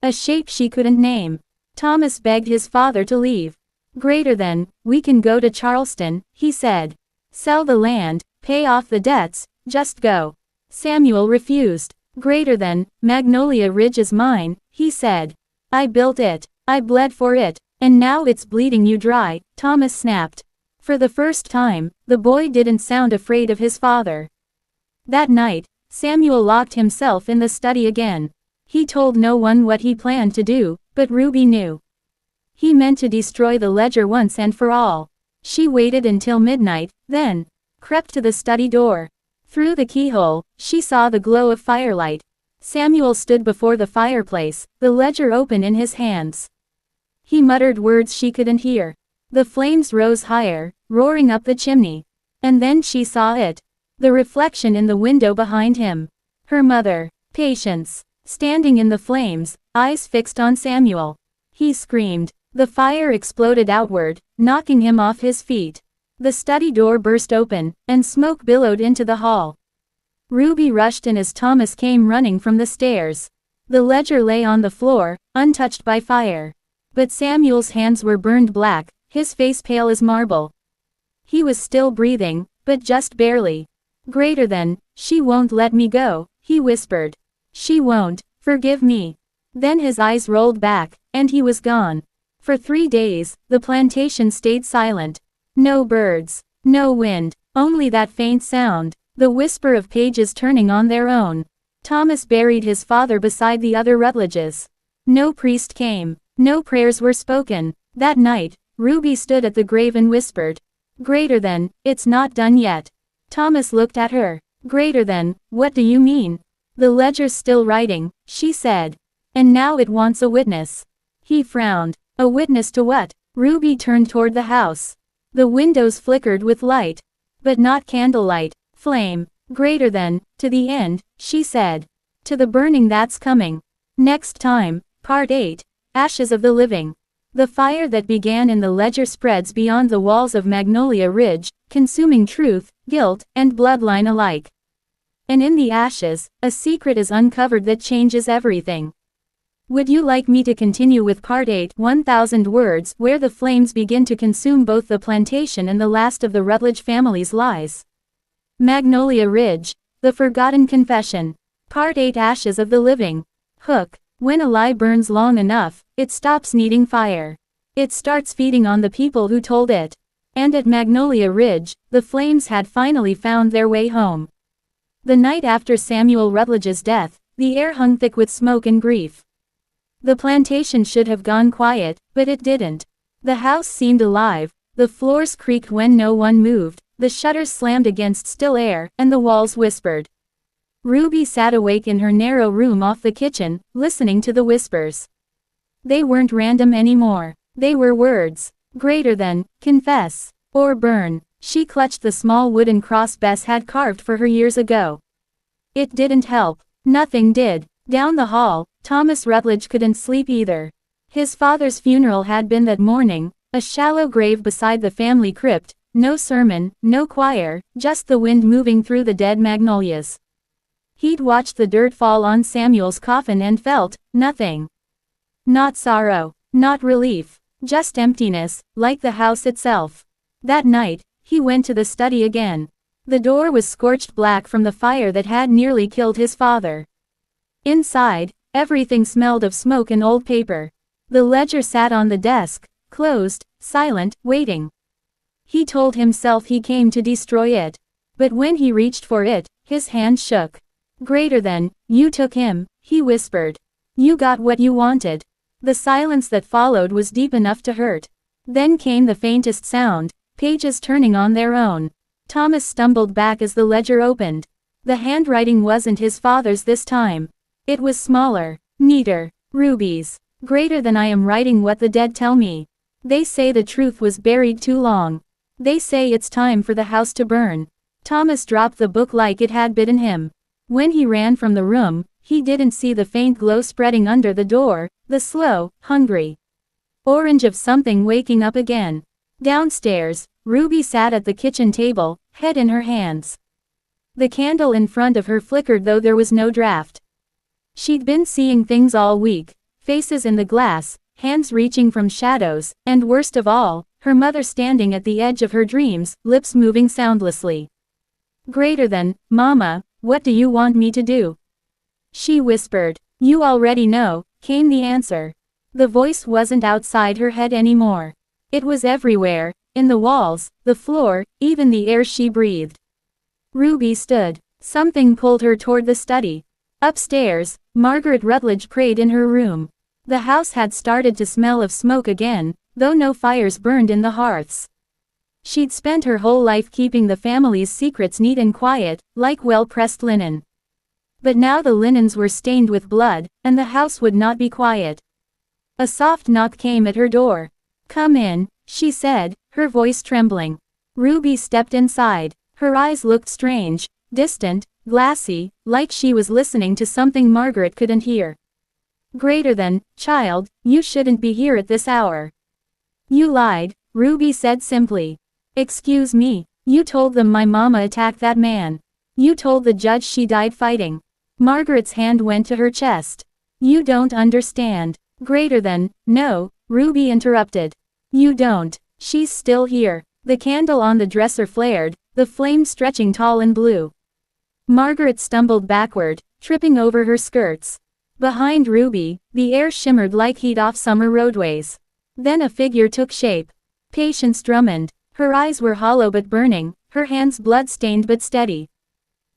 Speaker 1: A shape she couldn't name. Thomas begged his father to leave. Greater than, we can go to Charleston, he said. Sell the land, pay off the debts, just go. Samuel refused. Greater than, Magnolia Ridge is mine, he said. I built it, I bled for it, and now it's bleeding you dry, Thomas snapped. For the first time, the boy didn't sound afraid of his father. That night, Samuel locked himself in the study again. He told no one what he planned to do, but Ruby knew. He meant to destroy the ledger once and for all. She waited until midnight, then crept to the study door. Through the keyhole, she saw the glow of firelight. Samuel stood before the fireplace, the ledger open in his hands. He muttered words she couldn't hear. The flames rose higher, roaring up the chimney. And then she saw it. The reflection in the window behind him. Her mother, Patience, standing in the flames, eyes fixed on Samuel. He screamed. The fire exploded outward, knocking him off his feet. The study door burst open, and smoke billowed into the hall. Ruby rushed in as Thomas came running from the stairs. The ledger lay on the floor, untouched by fire. But Samuel's hands were burned black, his face pale as marble. He was still breathing, but just barely. Greater than, she won't let me go, he whispered. She won't, forgive me. Then his eyes rolled back, and he was gone. For 3 days, the plantation stayed silent. No birds, no wind, only that faint sound, the whisper of pages turning on their own. Thomas buried his father beside the other Rutledges. No priest came, no prayers were spoken. That night, Ruby stood at the grave and whispered, "Greater than, it's not done yet." Thomas looked at her. "Greater than, what do you mean?" "The ledger's still writing," she said. "And now it wants a witness." He frowned. "A witness to what?" Ruby turned toward the house. The windows flickered with light. But not candlelight, flame. "Greater than, to the end," she said. "To the burning that's coming. Next time, Part 8, Ashes of the Living." The fire that began in the ledger spreads beyond the walls of Magnolia Ridge, consuming truth, guilt, and bloodline alike. And in the ashes, a secret is uncovered that changes everything. Would you like me to continue with Part 8, 1000 words, where the flames begin to consume both the plantation and the last of the Rutledge family's lies? Magnolia Ridge, The Forgotten Confession. Part 8, Ashes of the Living. Hook. When a lie burns long enough, it stops needing fire. It starts feeding on the people who told it. And at Magnolia Ridge, the flames had finally found their way home. The night after Samuel Rutledge's death, the air hung thick with smoke and grief. The plantation should have gone quiet, but it didn't. The house seemed alive, the floors creaked when no one moved, the shutters slammed against still air, and the walls whispered. Ruby sat awake in her narrow room off the kitchen, listening to the whispers. They weren't random anymore. They were words. Greater than, confess, or burn. She clutched the small wooden cross Bess had carved for her years ago. It didn't help. Nothing did. Down the hall, Thomas Rutledge couldn't sleep either. His father's funeral had been that morning, a shallow grave beside the family crypt, no sermon, no choir, just the wind moving through the dead magnolias. He'd watched the dirt fall on Samuel's coffin and felt nothing. Not sorrow, not relief, just emptiness, like the house itself. That night, he went to the study again. The door was scorched black from the fire that had nearly killed his father. Inside, everything smelled of smoke and old paper. The ledger sat on the desk, closed, silent, waiting. He told himself he came to destroy it. But when he reached for it, his hand shook. Greater than, you took him, he whispered. You got what you wanted. The silence that followed was deep enough to hurt. Then came the faintest sound, pages turning on their own. Thomas stumbled back as the ledger opened. The handwriting wasn't his father's this time. It was smaller, neater. Ruby's. Greater than, I am writing what the dead tell me. They say the truth was buried too long. They say it's time for the house to burn. Thomas dropped the book like it had bitten him. When he ran from the room, he didn't see the faint glow spreading under the door, the slow, hungry orange of something waking up again. Downstairs, Ruby sat at the kitchen table, head in her hands. The candle in front of her flickered though there was no draft. She'd been seeing things all week, faces in the glass, hands reaching from shadows, and worst of all, her mother standing at the edge of her dreams, lips moving soundlessly. Greater than, Mama, what do you want me to do? She whispered. You already know, came the answer. The voice wasn't outside her head anymore. It was everywhere, in the walls, the floor, even the air she breathed. Ruby stood. Something pulled her toward the study. Upstairs, Margaret Rutledge prayed in her room. The house had started to smell of smoke again, though no fires burned in the hearths. She'd spent her whole life keeping the family's secrets neat and quiet, like well-pressed linen. But now the linens were stained with blood, and the house would not be quiet. A soft knock came at her door. Come in, she said, her voice trembling. Ruby stepped inside. Her eyes looked strange, distant, glassy, like she was listening to something Margaret couldn't hear. Greater than, child, you shouldn't be here at this hour. You lied, Ruby said simply. Excuse me, you told them my mama attacked that man. You told the judge she died fighting. Margaret's hand went to her chest. You don't understand. Greater than, no, Ruby interrupted. You don't. She's still here. The candle on the dresser flared, the flame stretching tall and blue. Margaret stumbled backward, tripping over her skirts. Behind Ruby, the air shimmered like heat off summer roadways. Then a figure took shape. Patience Drummond. Her eyes were hollow but burning, her hands blood-stained but steady.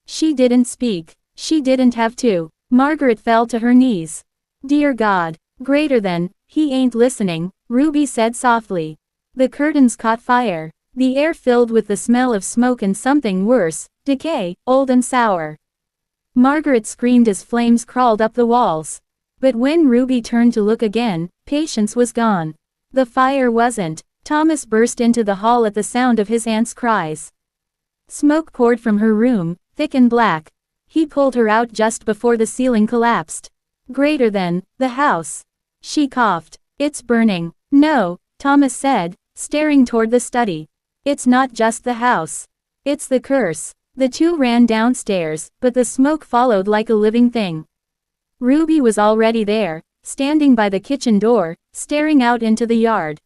Speaker 1: She didn't speak. She didn't have to. Margaret fell to her knees. Dear God. Greater than, he ain't listening, Ruby said softly. The curtains caught fire. The air filled with the smell of smoke and something worse, decay, old and sour. Margaret screamed as flames crawled up the walls. But when Ruby turned to look again, Patience was gone. The fire wasn't. Thomas burst into the hall at the sound of his aunt's cries. Smoke poured from her room, thick and black. He pulled her out just before the ceiling collapsed. Greater than, the house. She coughed. It's burning. No, Thomas said, staring toward the study. It's not just the house. It's the curse. The two ran downstairs, but the smoke followed like a living thing. Ruby was already there, standing by the kitchen door, staring out into the yard.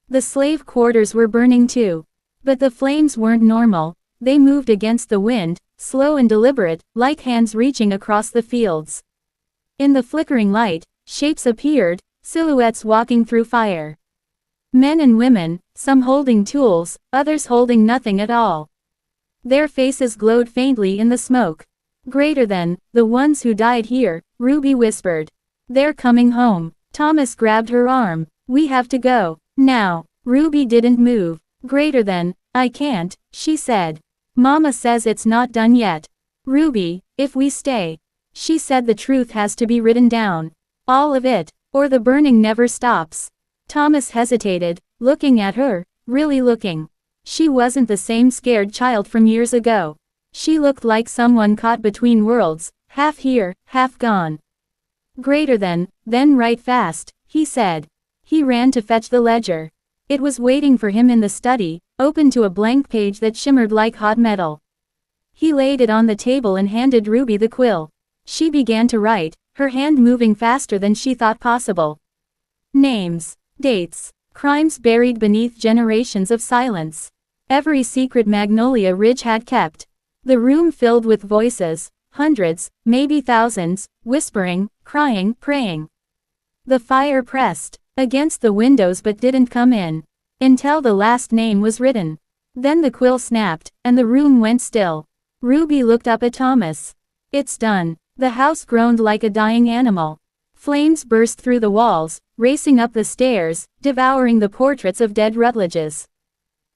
Speaker 1: The slave quarters were burning too. But the flames weren't normal, they moved against the wind, slow and deliberate, like hands reaching across the fields. In the flickering light, shapes appeared, silhouettes walking through fire. Men and women, some holding tools, others holding nothing at all. Their faces glowed faintly in the smoke. Greater than, the ones who died here, Ruby whispered. They're coming home. Thomas grabbed her arm. We have to go. Now. Ruby didn't move. Greater than, I can't, she said. Mama says it's not done yet. Ruby, if we stay. She said the truth has to be written down. All of it, or the burning never stops. Thomas hesitated, looking at her, really looking. She wasn't the same scared child from years ago. She looked like someone caught between worlds, half here, half gone. Greater than, then write fast, he said. He ran to fetch the ledger. It was waiting for him in the study, open to a blank page that shimmered like hot metal. He laid it on the table and handed Ruby the quill. She began to write, her hand moving faster than she thought possible. Names, dates, crimes buried beneath generations of silence. Every secret Magnolia Ridge had kept. The room filled with voices, hundreds, maybe thousands, whispering, crying, praying. The fire pressed against the windows but didn't come in. Until the last name was written. Then the quill snapped, and the room went still. Ruby looked up at Thomas. It's done. The house groaned like a dying animal. Flames burst through the walls, racing up the stairs, devouring the portraits of dead Rutledges.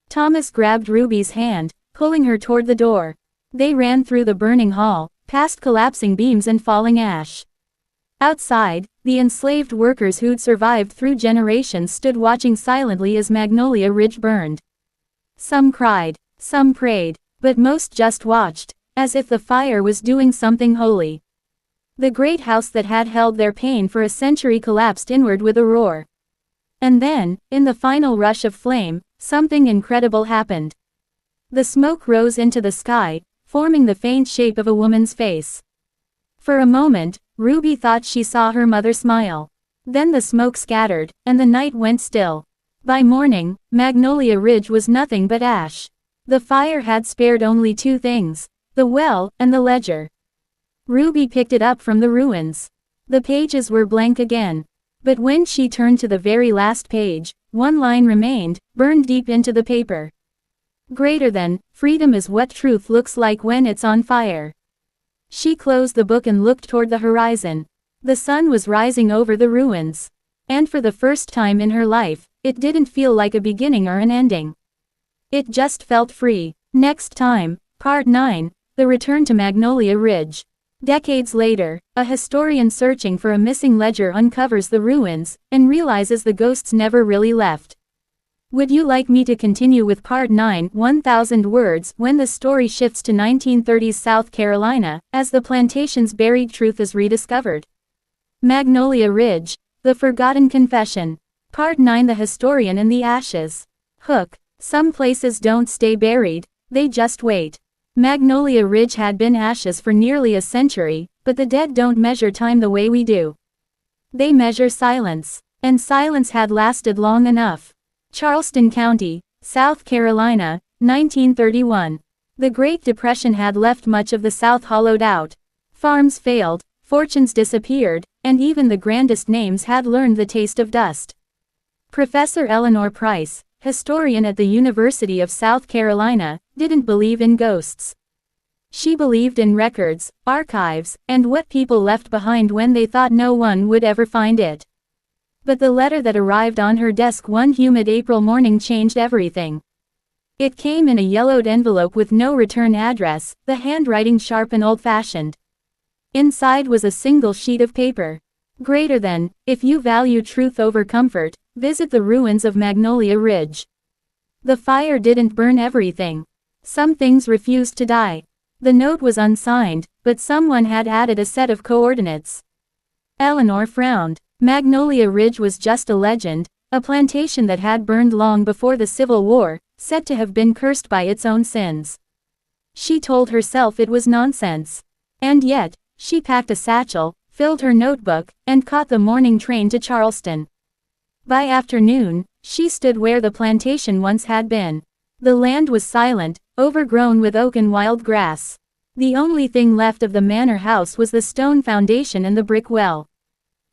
Speaker 1: Thomas grabbed Ruby's hand, pulling her toward the door. They ran through the burning hall, past collapsing beams and falling ash. Outside, the enslaved workers who'd survived through generations stood watching silently as Magnolia Ridge burned. Some cried, some prayed, but most just watched, as if the fire was doing something holy. The great house that had held their pain for a century collapsed inward with a roar. And then, in the final rush of flame, something incredible happened. The smoke rose into the sky, forming the faint shape of a woman's face. For a moment, Ruby thought she saw her mother smile. Then the smoke scattered, and the night went still. By morning, Magnolia Ridge was nothing but ash. The fire had spared only two things, the well, and the ledger. Ruby picked it up from the ruins. The pages were blank again. But when she turned to the very last page, one line remained, burned deep into the paper. Greater than, freedom is what truth looks like when it's on fire. She closed the book and looked toward the horizon. The sun was rising over the ruins. And for the first time in her life, it didn't feel like a beginning or an ending. It just felt free. Next time, Part 9, The Return to Magnolia Ridge. Decades later, a historian searching for a missing ledger uncovers the ruins, and realizes the ghosts never really left. Would you like me to continue with Part 9, 1000 words, when the story shifts to 1930s South Carolina, as the plantation's buried truth is rediscovered? Magnolia Ridge, The Forgotten Confession. Part 9, The Historian in the Ashes. Hook. Some places don't stay buried, they just wait. Magnolia Ridge had been ashes for nearly a century, but the dead don't measure time the way we do. They measure silence. And silence had lasted long enough. Charleston County, South Carolina, 1931. The Great Depression had left much of the South hollowed out. Farms failed, fortunes disappeared, and even the grandest names had learned the taste of dust. Professor Eleanor Price, historian at the University of South Carolina, didn't believe in ghosts. She believed in records, archives, and what people left behind when they thought no one would ever find it. But the letter that arrived on her desk one humid April morning changed everything. It came in a yellowed envelope with no return address, the handwriting sharp and old-fashioned. Inside was a single sheet of paper. Greater than, if you value truth over comfort, visit the ruins of Magnolia Ridge. The fire didn't burn everything. Some things refused to die. The note was unsigned, but someone had added a set of coordinates. Eleanor frowned. Magnolia Ridge was just a legend, a plantation that had burned long before the Civil War, said to have been cursed by its own sins. She told herself it was nonsense. And yet, she packed a satchel, filled her notebook, and caught the morning train to Charleston. By afternoon, she stood where the plantation once had been. The land was silent, overgrown with oak and wild grass. The only thing left of the manor house was the stone foundation and the brick well.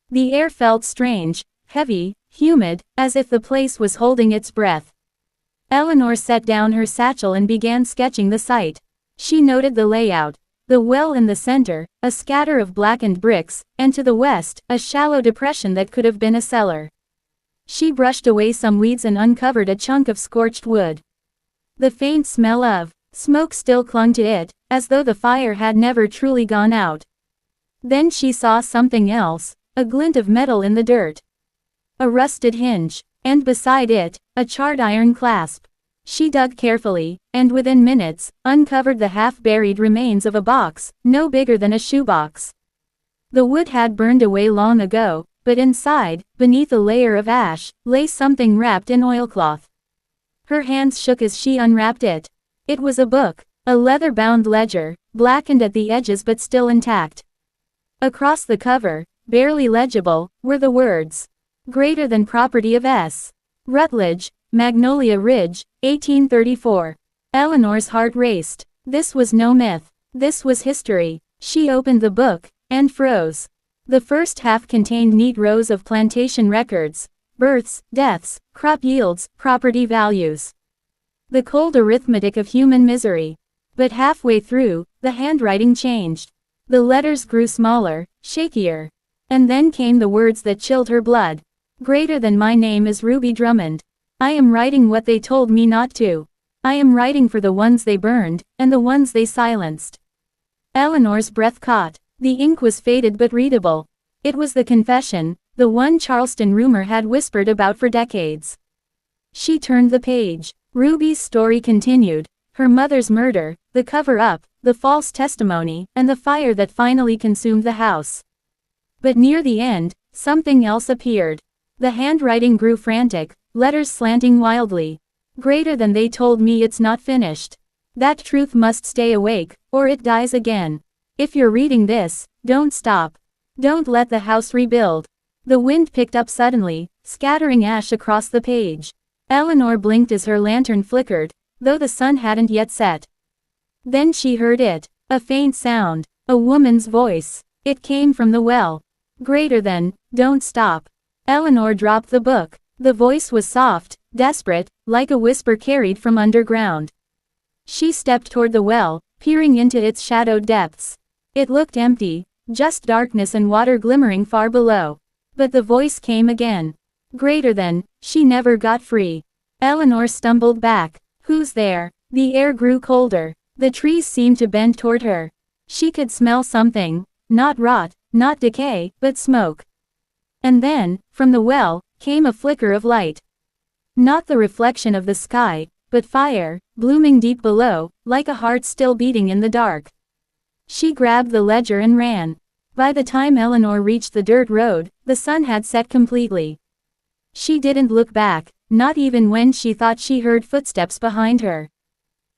Speaker 1: The air felt strange, heavy, humid, as if the place was holding its breath. Eleanor set down her satchel and began sketching the site. She noted the layout. The well in the center, a scatter of blackened bricks, and to the west, a shallow depression that could have been a cellar. She brushed away some weeds and uncovered a chunk of scorched wood. The faint smell of smoke still clung to it, as though the fire had never truly gone out. Then she saw something else. A glint of metal in the dirt. A rusted hinge, and beside it, a charred iron clasp. She dug carefully, and within minutes, uncovered the half-buried remains of a box, no bigger than a shoebox. The wood had burned away long ago, but inside, beneath a layer of ash, lay something wrapped in oilcloth. Her hands shook as she unwrapped it. It was a book, a leather-bound ledger, blackened at the edges but still intact. Across the cover, barely legible, were the words, "Greater than property of S. Rutledge, Magnolia Ridge, 1834. Eleanor's heart raced. This was no myth. This was history. She opened the book, and froze. The first half contained neat rows of plantation records, births, deaths, crop yields, property values. The cold arithmetic of human misery. But halfway through, the handwriting changed. The letters grew smaller, shakier. And then came the words that chilled her blood. Greater than my name is Ruby Drummond. I am writing what they told me not to. I am writing for the ones they burned, and the ones they silenced. Eleanor's breath caught. The ink was faded but readable. It was the confession, the one Charleston rumor had whispered about for decades. She turned the page. Ruby's story continued. Her mother's murder, the cover-up, the false testimony, and the fire that finally consumed the house. But near the end, something else appeared. The handwriting grew frantic, letters slanting wildly. Greater than they told me it's not finished. That truth must stay awake, or it dies again. If you're reading this, don't stop. Don't let the house rebuild. The wind picked up suddenly, scattering ash across the page. Eleanor blinked as her lantern flickered, though the sun hadn't yet set. Then she heard it. A faint sound. A woman's voice. It came from the well. Greater than, don't stop. Eleanor dropped the book. The voice was soft, desperate, like a whisper carried from underground. She stepped toward the well, peering into its shadowed depths. It looked empty, just darkness and water glimmering far below. But the voice came again. Greater than, she never got free. Eleanor stumbled back. Who's there? The air grew colder. The trees seemed to bend toward her. She could smell something. Not rot, not decay, but smoke. And then, from the well, came a flicker of light. Not the reflection of the sky, but fire, blooming deep below, like a heart still beating in the dark. She grabbed the ledger and ran. By the time Eleanor reached the dirt road, the sun had set completely. She didn't look back, not even when she thought she heard footsteps behind her.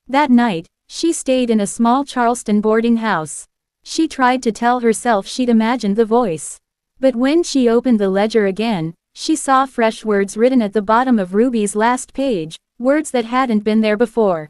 Speaker 1: That night, she stayed in a small Charleston boarding house. She tried to tell herself she'd imagined the voice. But when she opened the ledger again, she saw fresh words written at the bottom of Ruby's last page, words that hadn't been there before.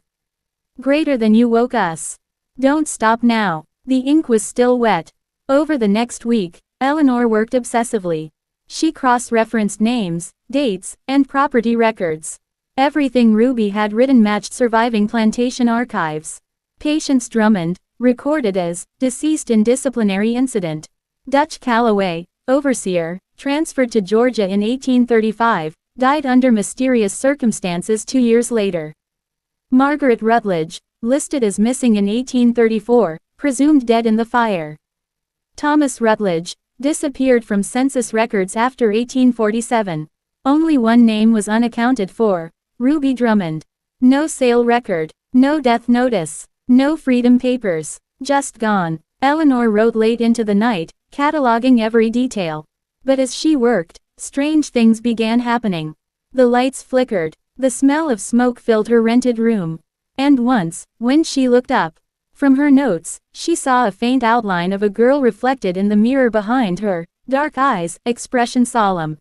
Speaker 1: Greater than you woke us. Don't stop now. The ink was still wet. Over the next week, Eleanor worked obsessively. She cross-referenced names, dates, and property records. Everything Ruby had written matched surviving plantation archives. Patience Drummond, recorded as deceased in disciplinary incident. Dutch Calloway, overseer, transferred to Georgia in 1835, died under mysterious circumstances 2 years later. Margaret Rutledge, listed as missing in 1834, presumed dead in the fire. Thomas Rutledge, disappeared from census records after 1847. Only one name was unaccounted for, Ruby Drummond. No sale record, no death notice, no freedom papers, just gone. Eleanor wrote late into the night, cataloging every detail. But as she worked, strange things began happening. The lights flickered, the smell of smoke filled her rented room. And once, when she looked up from her notes, she saw a faint outline of a girl reflected in the mirror behind her, dark eyes, expression solemn.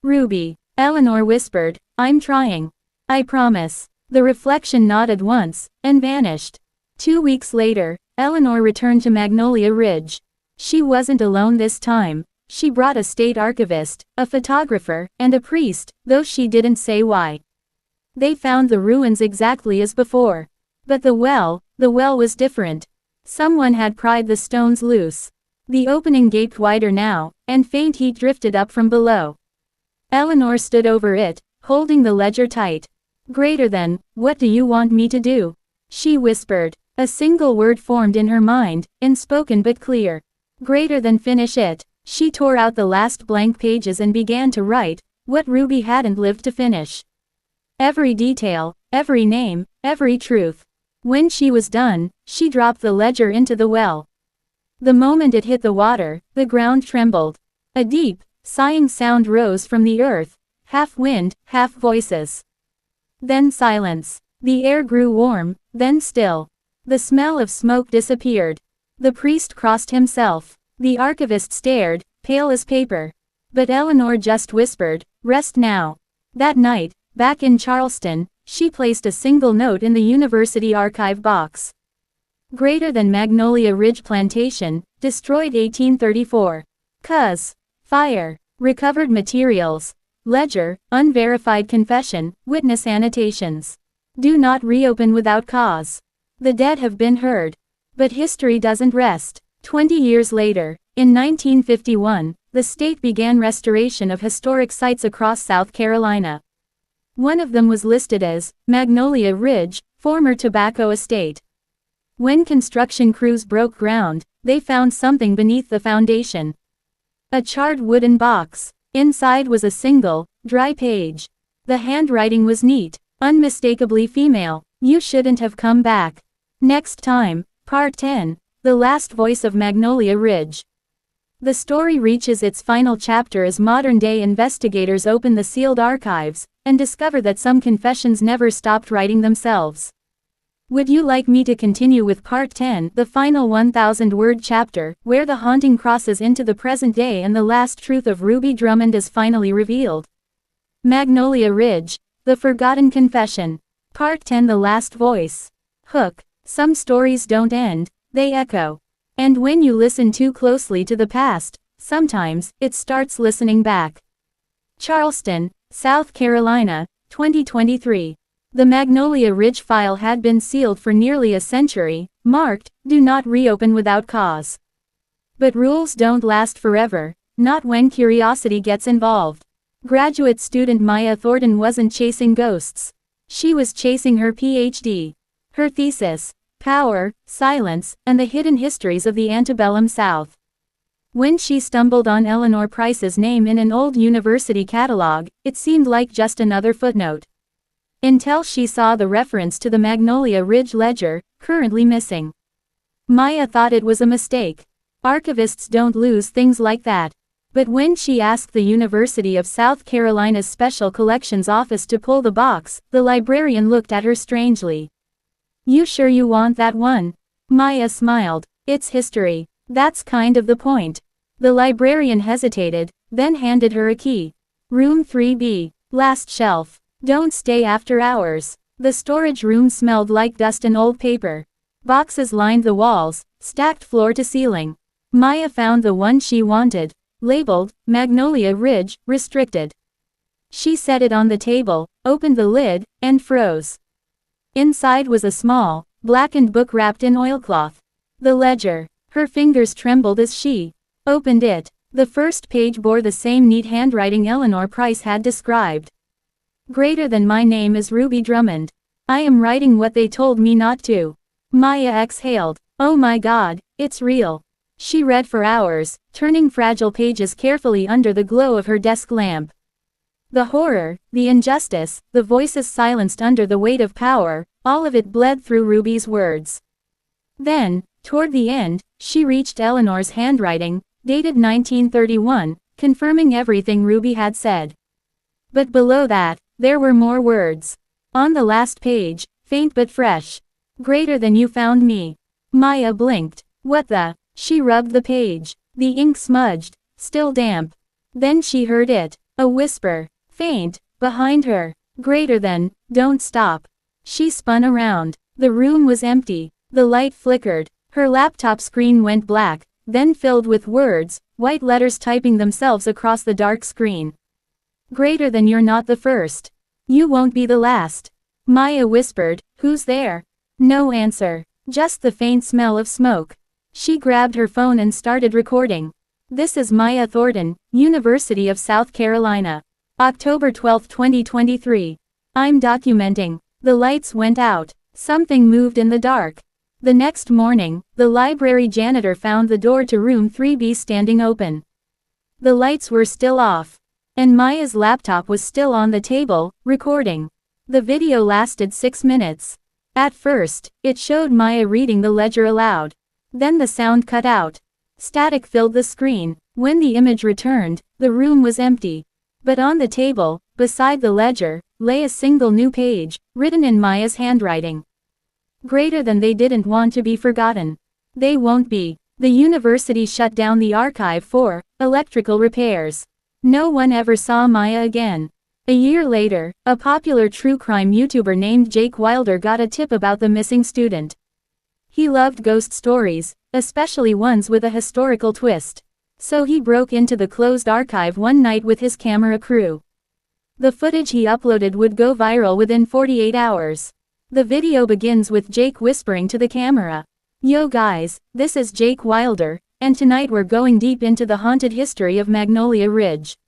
Speaker 1: Ruby, Eleanor whispered, I'm trying. I promise. The reflection nodded once, and vanished. 2 weeks later, Eleanor returned to Magnolia Ridge. She wasn't alone this time. She brought a state archivist, a photographer, and a priest, though she didn't say why. They found the ruins exactly as before. But the well was different. Someone had pried the stones loose. The opening gaped wider now, and faint heat drifted up from below. Eleanor stood over it, holding the ledger tight. Greater than, what do you want me to do? She whispered. A single word formed in her mind, unspoken but clear. Greater than finish it. She tore out the last blank pages and began to write, what Ruby hadn't lived to finish. Every detail, every name, every truth. When she was done, she dropped the ledger into the well. The moment it hit the water, the ground trembled. A deep, sighing sound rose from the earth, half wind, half voices. Then silence. The air grew warm, then still. The smell of smoke disappeared. The priest crossed himself. The archivist stared, pale as paper. But Eleanor just whispered, rest now. That night, back in Charleston, she placed a single note in the university archive box. Greater than Magnolia Ridge Plantation, destroyed 1834. Cause. Fire. Recovered materials. Ledger, unverified confession, witness annotations. Do not reopen without cause. The dead have been heard. But history doesn't rest. 20 years later, in 1951, the state began restoration of historic sites across South Carolina. One of them was listed as Magnolia Ridge, former tobacco estate. When construction crews broke ground, they found something beneath the foundation. A charred wooden box. Inside was a single, dry page. The handwriting was neat, unmistakably female. You shouldn't have come back. Next time, Part 10, The Last Voice of Magnolia Ridge. The story reaches its final chapter as modern-day investigators open the sealed archives, and discover that some confessions never stopped writing themselves. Would you like me to continue with Part 10, the final 1,000-word chapter, where the haunting crosses into the present day and the last truth of Ruby Drummond is finally revealed? Magnolia Ridge, The Forgotten Confession. Part 10, The Last Voice. Hook. Some stories don't end, they echo. And when you listen too closely to the past, sometimes, it starts listening back. Charleston, South Carolina, 2023. The Magnolia Ridge file had been sealed for nearly a century, marked, do not reopen without cause. But rules don't last forever, not when curiosity gets involved. Graduate student Maya Thornton wasn't chasing ghosts. She was chasing her PhD. Her thesis, Power, Silence, and the Hidden Histories of the Antebellum South. When she stumbled on Eleanor Price's name in an old university catalog, it seemed like just another footnote. Until she saw the reference to the Magnolia Ridge ledger, currently missing. Maya thought it was a mistake. Archivists don't lose things like that. But when she asked the University of South Carolina's Special Collections Office to pull the box, the librarian looked at her strangely. "You sure you want that one?" Maya smiled. "It's history. That's kind of the point." The librarian hesitated, then handed her a key. "Room 3B. Last shelf. Don't stay after hours." The storage room smelled like dust and old paper. Boxes lined the walls, stacked floor to ceiling. Maya found the one she wanted, labeled, Magnolia Ridge, restricted. She set it on the table, opened the lid, and froze. Inside was a small, blackened book wrapped in oilcloth. The ledger. Her fingers trembled as she opened it. The first page bore the same neat handwriting Eleanor Price had described. "Greater than my name is Ruby Drummond. I am writing what they told me not to." Maya exhaled. "Oh my God, it's real." She read for hours, turning fragile pages carefully under the glow of her desk lamp. The horror, the injustice, the voices silenced under the weight of power, all of it bled through Ruby's words. Then, toward the end, she reached Eleanor's handwriting, dated 1931, confirming everything Ruby had said. But below that, there were more words. On the last page, faint but fresh. "Greater than you found me." Maya blinked. "What the?" She rubbed the page. The ink smudged, still damp. Then she heard it. A whisper, faint, behind her. "Greater than, don't stop." She spun around. The room was empty. The light flickered. Her laptop screen went black, then filled with words, white letters typing themselves across the dark screen. "Greater than you're not the first. You won't be the last." Maya whispered, "Who's there?" No answer. Just the faint smell of smoke. She grabbed her phone and started recording. "This is Maya Thornton, University of South Carolina. October 12, 2023. I'm documenting." The lights went out. Something moved in the dark. The next morning, the library janitor found the door to room 3B standing open. The lights were still off. And Maya's laptop was still on the table, recording. The video lasted 6 minutes. At first, it showed Maya reading the ledger aloud. Then the sound cut out. Static filled the screen. When the image returned, the room was empty. But on the table, beside the ledger, lay a single new page, written in Maya's handwriting. "Greater than they didn't want to be forgotten. They won't be." The university shut down the archive for electrical repairs. No one ever saw Maya again. A year later, a popular true crime YouTuber named Jake Wilder got a tip about the missing student. He loved ghost stories, especially ones with a historical twist. So he broke into the closed archive one night with his camera crew. The footage he uploaded would go viral within 48 hours. The video begins with Jake whispering to the camera. "Yo guys, this is Jake Wilder, and tonight we're going deep into the haunted history of Magnolia Ridge.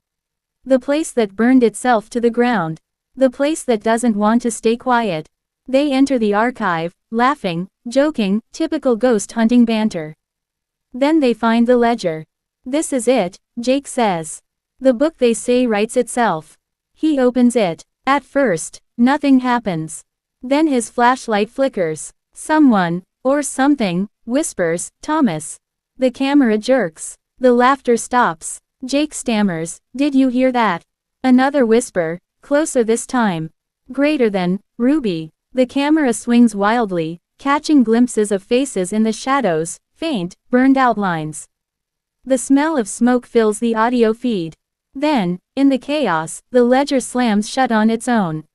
Speaker 1: The place that burned itself to the ground. The place that doesn't want to stay quiet." They enter the archive, laughing, joking, typical ghost hunting banter. Then they find the ledger. "This is it," Jake says. The book they say writes itself. He opens it. At first, nothing happens. Then his flashlight flickers. Someone, or something, whispers, "Thomas." The camera jerks. The laughter stops. Jake stammers, "Did you hear that?" Another whisper, closer this time. "Greater than, Ruby." The camera swings wildly, catching glimpses of faces in the shadows, faint, burned outlines. The smell of smoke fills the audio feed. Then, in the chaos, the ledger slams shut on its own.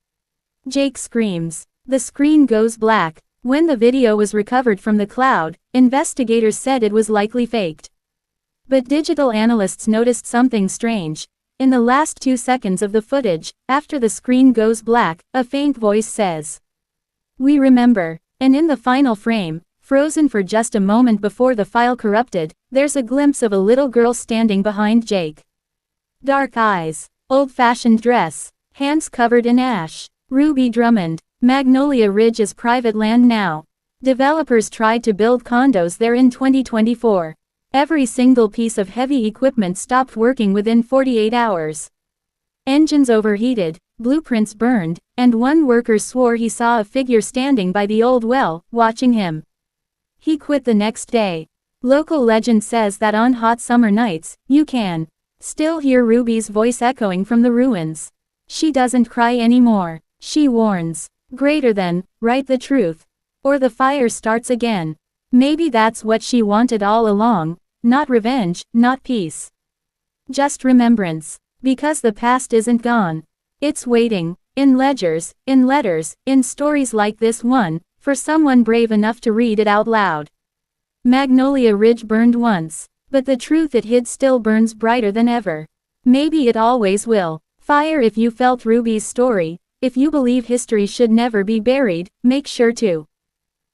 Speaker 1: Jake screams. The screen goes black. When the video was recovered from the cloud, investigators said it was likely faked. But digital analysts noticed something strange. In the last 2 seconds of the footage, after the screen goes black, a faint voice says, "We remember." And in the final frame, frozen for just a moment before the file corrupted, there's a glimpse of a little girl standing behind Jake. Dark eyes, old-fashioned dress, hands covered in ash. Ruby Drummond. Magnolia Ridge is private land now. Developers tried to build condos there in 2024. Every single piece of heavy equipment stopped working within 48 hours. Engines overheated, blueprints burned, and one worker swore he saw a figure standing by the old well, watching him. He quit the next day. Local legend says that on hot summer nights, you can still hear Ruby's voice echoing from the ruins. She doesn't cry anymore. She warns. Greater than, write the truth. Or the fire starts again. Maybe that's what she wanted all along. Not revenge, not peace. Just remembrance. Because the past isn't gone. It's waiting, in ledgers, in letters, in stories like this one, for someone brave enough to read it out loud. Magnolia Ridge burned once, but the truth it hid still burns brighter than ever. Maybe it always will. Fire if you felt Ruby's story. If you believe history should never be buried, make sure to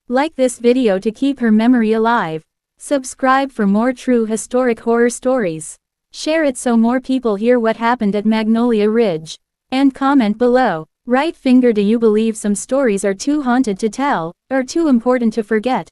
Speaker 1: like this video to keep her memory alive. Subscribe for more true historic horror stories. Share it so more people hear what happened at Magnolia Ridge. And comment below. Right finger, do you believe some stories are too haunted to tell, or too important to forget?